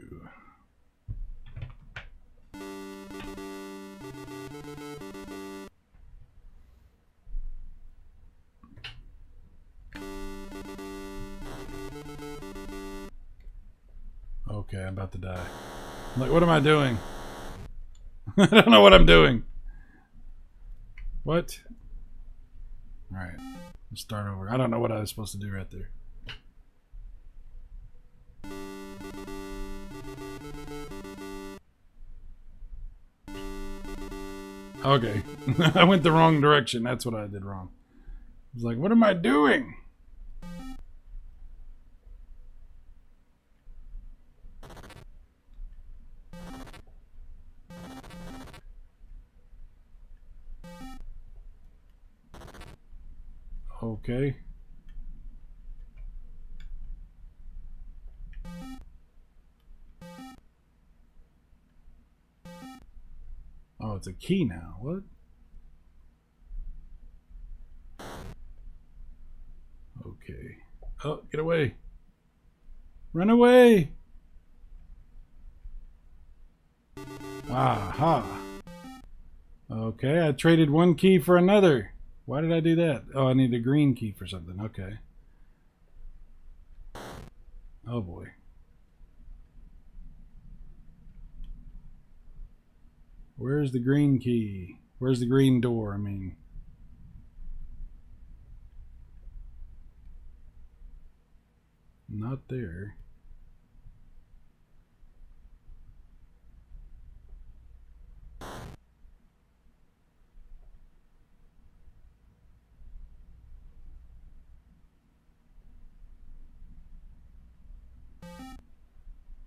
Okay, I'm about to die. I'm like, what am I doing? I don't know what I'm doing. What? Alright, let's start over. I don't know what I was supposed to do right there. Okay, I went the wrong direction. That's what I did wrong. I was like, what am I doing? Okay. Oh, it's a key now. What? Oh, get away. Run away. Aha. Okay, I traded one key for another. Why did I do that? Oh, I need a green key for something. Okay. Oh boy. Where's the green key? Where's the green door? I mean. Not there.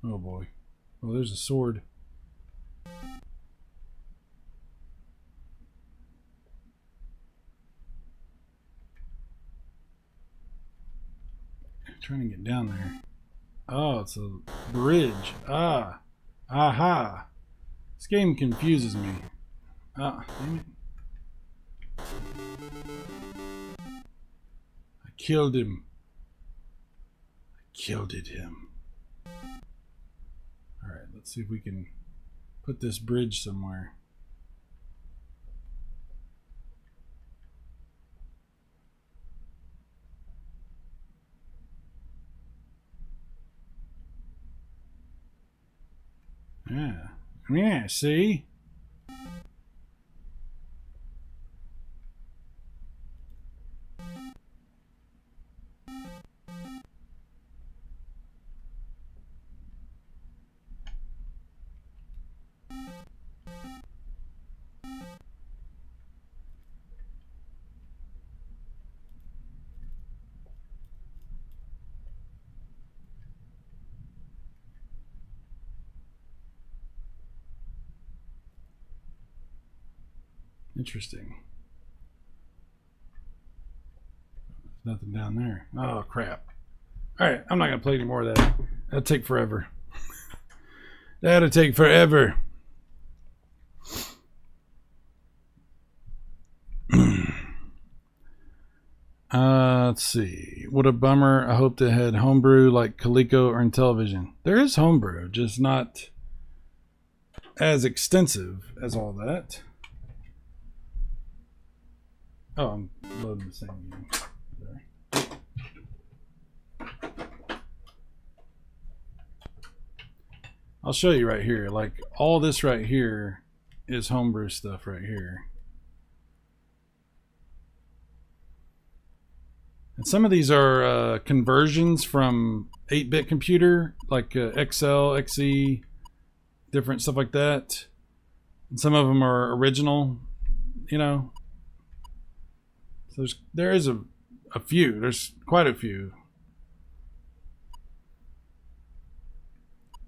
Oh boy. Oh, there's a sword. I'm trying to get down there. Oh, it's a bridge. Ah. Aha. This game confuses me. Ah, damn it. I killed him. I killed him. Alright, let's see if we can put this bridge somewhere. Yeah. Yeah, see? Interesting. There's nothing down there. Oh, crap. Alright, I'm not going to play any more of that. That'll take forever. That'll take forever. Let's see. What a bummer. I hope they had homebrew like Coleco or Intellivision. There is homebrew, just not as extensive as all that. Oh, I'm loading the same game. I'll show you right here. Like all this right here is homebrew stuff right here. And some of these are conversions from 8-bit computer, like XL, XE, different stuff like that. And some of them are original, you know. So there is a few. There's quite a few.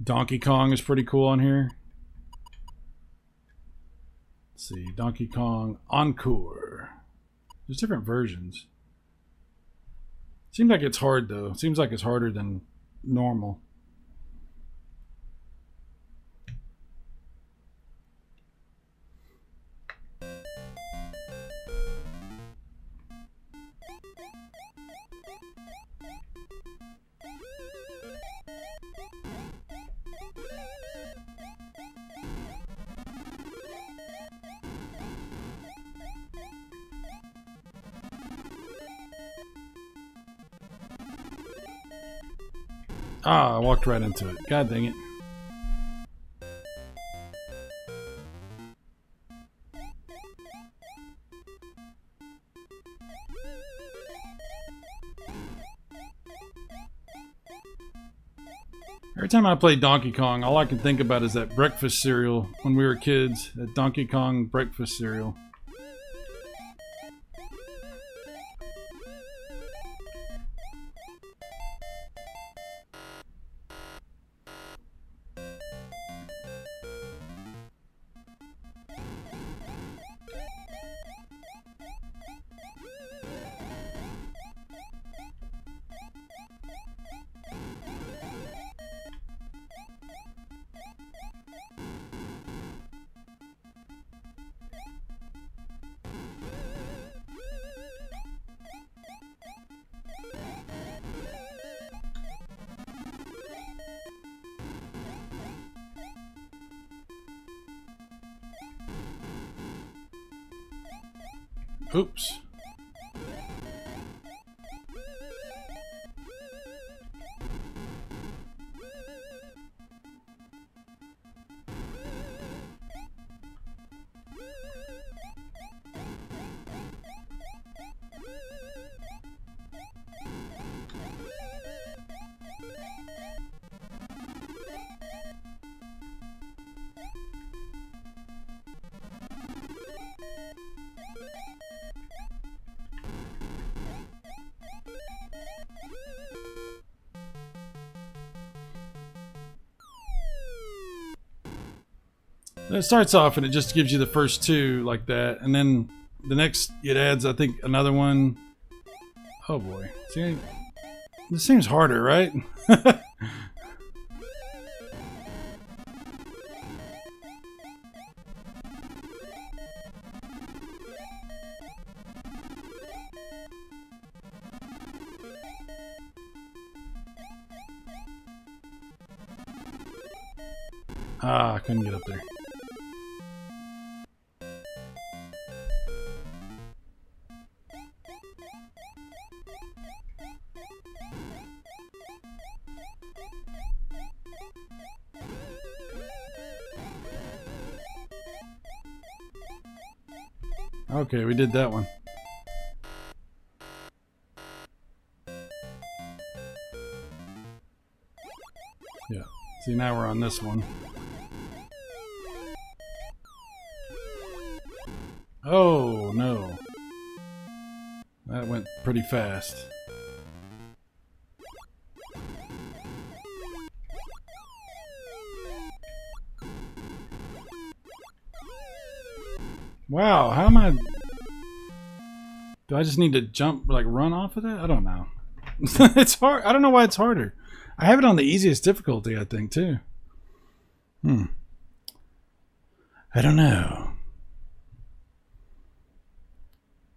Donkey Kong is pretty cool on here. Let's see, Donkey Kong Encore. There's different versions. Seems like it's hard though. Seems like it's harder than normal. Ah, I walked right into it. God dang it. Every time I play Donkey Kong, all I can think about is that breakfast cereal when we were kids. That Donkey Kong breakfast cereal. Oops. It starts off and it just gives you the first two like that, and then the next it adds, I think, another one. Oh boy. See, this seems harder, right? I couldn't get up there. Okay, we did that one. Yeah. See, now we're on this one. Oh, no. That went pretty fast. Wow, how am I... Do I just need to jump, like run off of that? I don't know. It's hard. I don't know why it's harder. I have it on the easiest difficulty, I think, too. I don't know.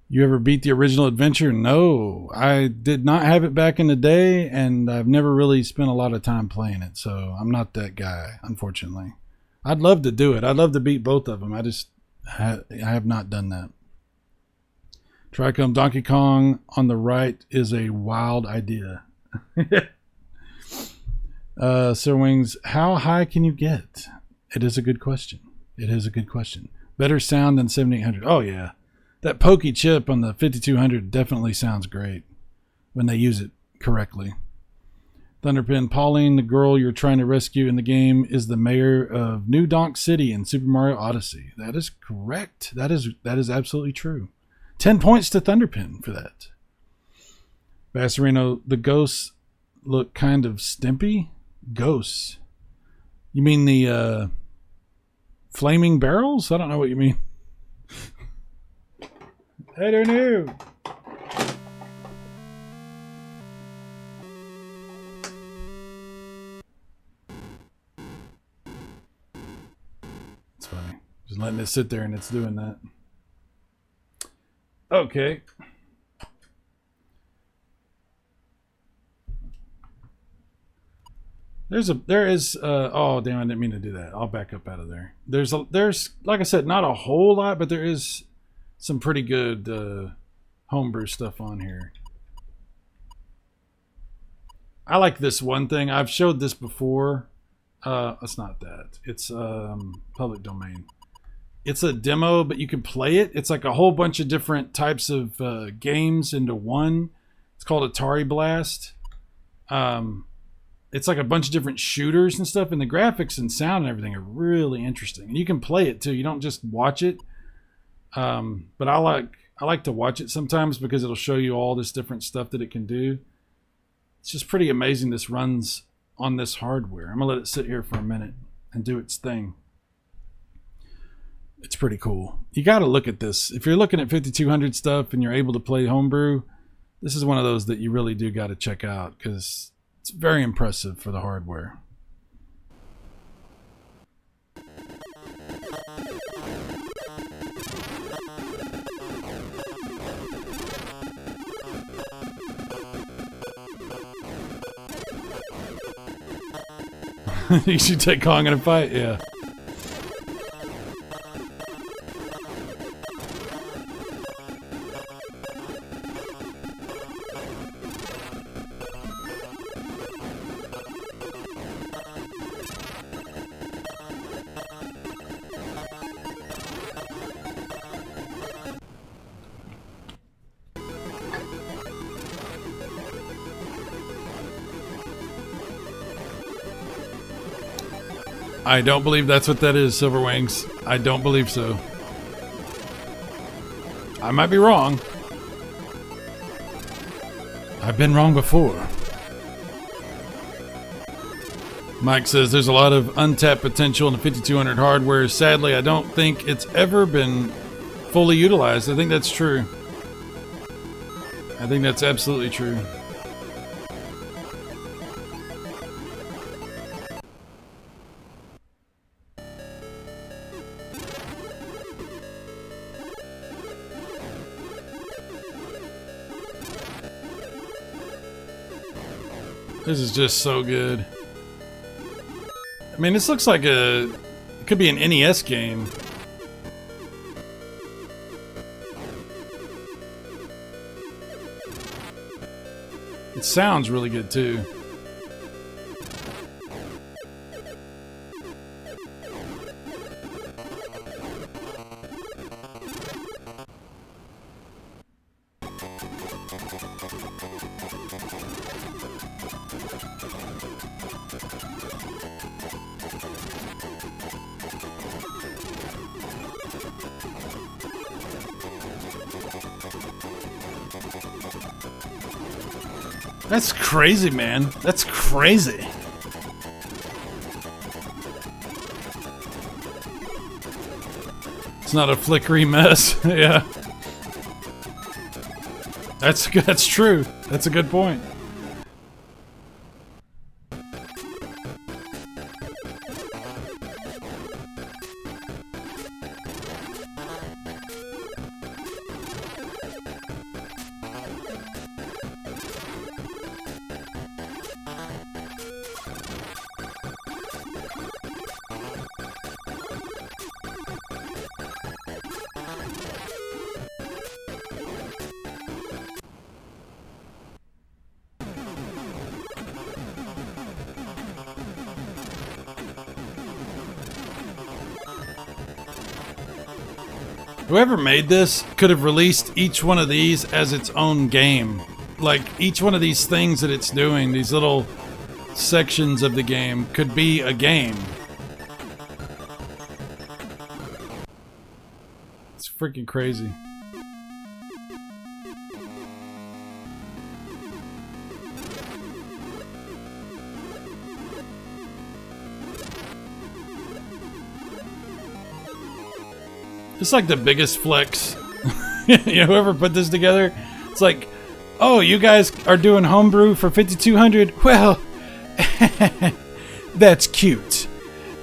You ever beat the original adventure? No, I did not have it back in the day, and I've never really spent a lot of time playing it, so I'm not that guy, unfortunately. I'd love to do it. I'd love to beat both of them. I have not done that. Tricom Donkey Kong on the right is a wild idea. Sir Wings, how high can you get? It is a good question. It is a good question. Better sound than 7800. Oh, yeah. That pokey chip on the 5200 definitely sounds great when they use it correctly. Thunderpin, Pauline, the girl you're trying to rescue in the game, is the mayor of New Donk City in Super Mario Odyssey. That is correct. That is absolutely true. 10 points to Thunderpin for that. Bassarino, the ghosts look kind of stimpy. Ghosts? You mean the flaming barrels? I don't know what you mean. I don't know. It's funny. Just letting it sit there and it's doing that. Okay. There is oh damn, I didn't mean to do that. I'll back up out of there. There's like I said, not a whole lot, but there is some pretty good homebrew stuff on here. I like this one thing. I've showed this before. It's not that. It's public domain. It's a demo, but you can play it. It's like a whole bunch of different types of games into one. It's called Atari Blast. It's like a bunch of different shooters and stuff, and the graphics and sound and everything are really interesting. And you can play it too. You don't just watch it. But I like to watch it sometimes because it'll show you all this different stuff that it can do. It's just pretty amazing this runs on this hardware. I'm gonna let it sit here for a minute and do its thing. It's pretty cool. You got to look at this. If you're looking at 5200 stuff and you're able to play homebrew, this is one of those that you really do got to check out because it's very impressive for the hardware. You should take Kong in a fight, yeah. I don't believe that's what that is, Silver Wings. I don't believe so. I might be wrong. I've been wrong before. Mike says there's a lot of untapped potential in the 5200 hardware. Sadly, I don't think it's ever been fully utilized. I think that's true. I think that's absolutely true. This is just so good. I mean, this looks like it could be an NES game. It sounds really good too. That's crazy, man. That's crazy. It's not a flickery mess. Yeah. That's true. That's a good point. Whoever made this could have released each one of these as its own game. Like, each one of these things that it's doing, these little sections of the game, could be a game. It's freaking crazy. It's like the biggest flex. You know, whoever put this together, it's like, oh, you guys are doing homebrew for 5200? Well, that's cute.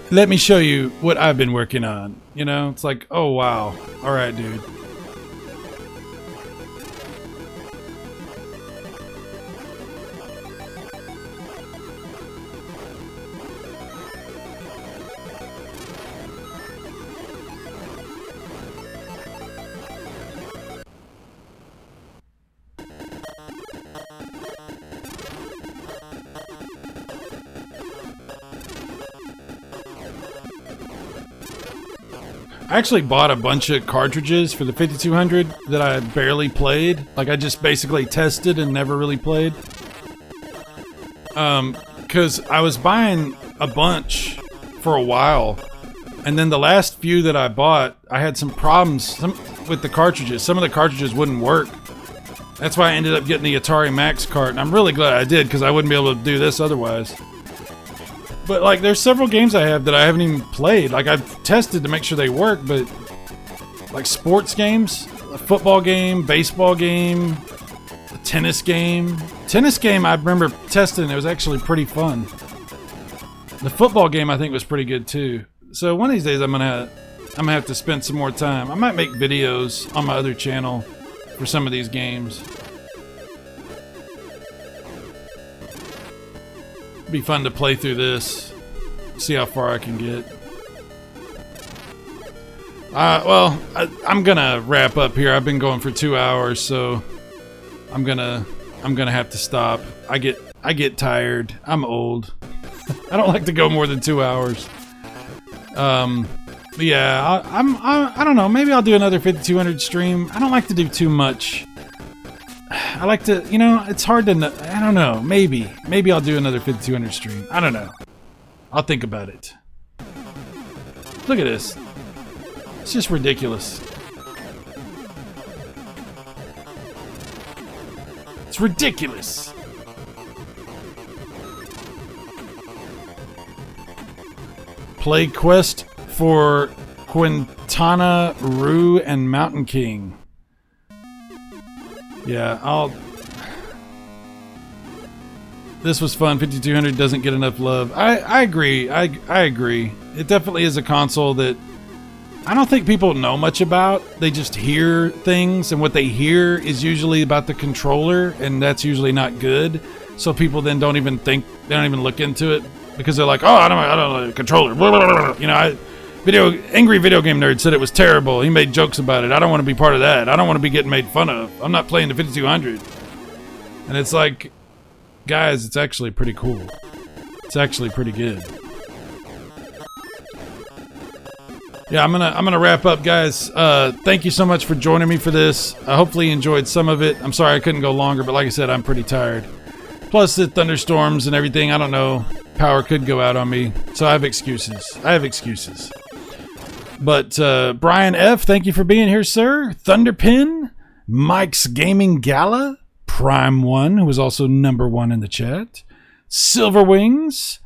Let me show you what I've been working on. You know, it's like, oh, wow. All right, dude. I actually bought a bunch of cartridges for the 5200 that I barely played. Like, I just basically tested and never really played. Because I was buying a bunch for a while. And then the last few that I bought, I had some problems with the cartridges. Some of the cartridges wouldn't work. That's why I ended up getting the Atari Max cart. And I'm really glad I did, because I wouldn't be able to do this otherwise. But, like, there's several games I have that I haven't even played. Like, I've tested to make sure they work, but... Like, sports games, a football game, baseball game, a tennis game. Tennis game, I remember testing. It was actually pretty fun. The football game, I think, was pretty good, too. So, one of these days, I'm gonna have to spend some more time. I might make videos on my other channel for some of these games. Be fun to play through this, see how far I can get. Well, I'm gonna wrap up here. I've been going for 2 hours, so I'm gonna have to stop. I get tired. I'm old. I don't like to go more than 2 hours. Yeah, I don't know. Maybe I'll do another 5200 stream. I don't like to do too much. I like to, you know, it's hard to know. I don't know. Maybe I'll do another 5200 stream. I don't know. I'll think about it. Look at this. It's just ridiculous. It's ridiculous. Play quest for Quintana Roo and Mountain King. Yeah, this was fun. 5200 doesn't get enough love. I agree. I agree. It definitely is a console that I don't think people know much about. They just hear things, and what they hear is usually about the controller, and that's usually not good. So people then don't even look into it because they're like, oh, I don't know, controller. Blah, blah, blah. You know, angry video game nerd said it was terrible. He made jokes about it. I don't want to be part of that. I don't want to be getting made fun of. I'm not playing the 5200. And it's like, guys, it's actually pretty cool. It's actually pretty good. Yeah, I'm gonna wrap up, guys. Thank you so much for joining me for this. I hopefully you enjoyed some of it. I'm sorry I couldn't go longer, but like I said, I'm pretty tired. Plus the thunderstorms and everything. I don't know. Power could go out on me, so I have excuses. But Brian F., thank you for being here, sir. Thunderpin, Mike's Gaming Gala, Prime One, who was also #1 in the chat. Silverwings,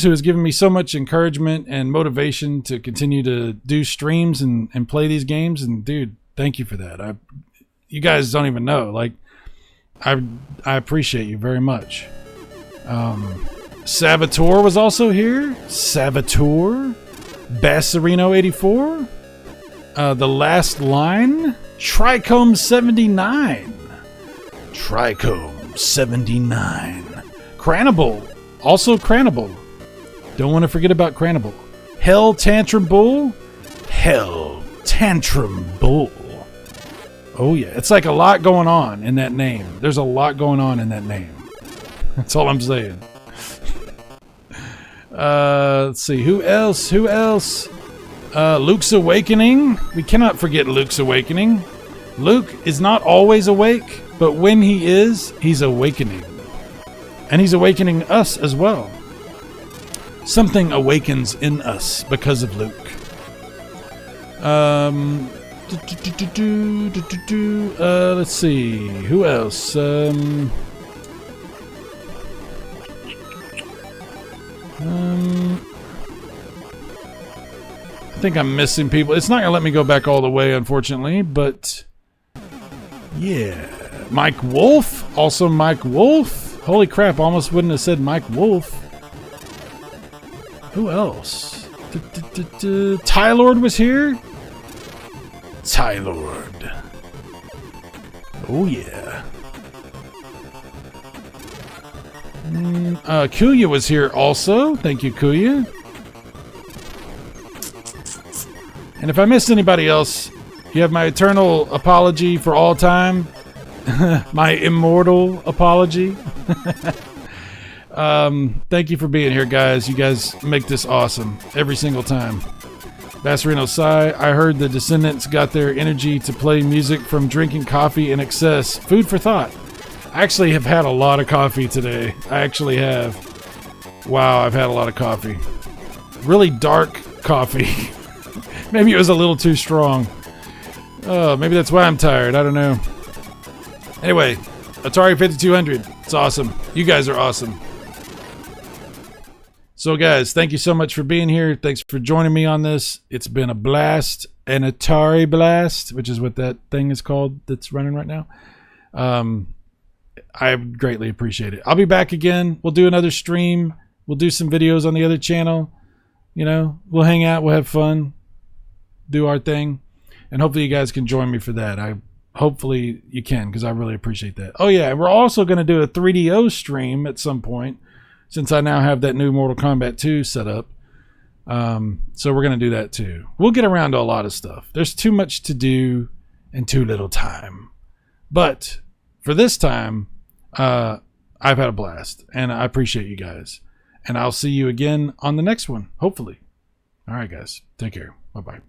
who has given me so much encouragement and motivation to continue to do streams and play these games. And dude, thank you for that. You guys don't even know. Like, I appreciate you very much. Saboteur was also here. Saboteur, Bassarino84, The Last Line, Trichome 79, Cranable. Also Cranable. Don't want to forget about Cranable. Hell Tantrum Bull. Oh yeah, it's like a lot going on in that name. There's a lot going on in that name. That's all I'm saying. Let's see, who else? Luke's Awakening. We cannot forget Luke's Awakening. Luke is not always awake, but when he is, he's awakening. And he's awakening us as well. Something awakens in us because of Luke. Let's see. Who else? I think I'm missing people. It's not going to let me go back all the way, unfortunately, but yeah. Mike Wolf. Also Mike Wolf. Holy crap, almost wouldn't have said Mike Wolf. Who else? Tylord was here. Tylord. Oh yeah. Kuya was here also. Thank you, Kuya. And if I missed anybody else, you have my eternal apology for all time. My immortal apology. Thank you for being here, guys. You guys make this awesome every single time. Bassarino Sai, I heard the Descendants got their energy to play music from drinking coffee in excess. Food for thought. I actually have had a lot of coffee today. I actually have. Wow, I've had a lot of coffee. Really dark coffee. Maybe it was a little too strong. Oh, maybe that's why I'm tired. I don't know. Anyway, Atari 5200. It's awesome. You guys are awesome. So guys, thank you so much for being here. Thanks for joining me on this. It's been a blast. An Atari blast, which is what that thing is called that's running right now. I greatly appreciate it. I'll be back again. We'll do another stream. We'll do some videos on the other channel. You know, we'll hang out. We'll have fun. Do our thing. And hopefully you guys can join me for that. Hopefully you can, because I really appreciate that. Oh yeah, we're also going to do a 3DO stream at some point, since I now have that new Mortal Kombat 2 set up. So we're going to do that too. We'll get around to a lot of stuff. There's too much to do and too little time. But for this time, I've had a blast, and I appreciate you guys. And I'll see you again on the next one, hopefully. All right, guys. Take care. Bye-bye.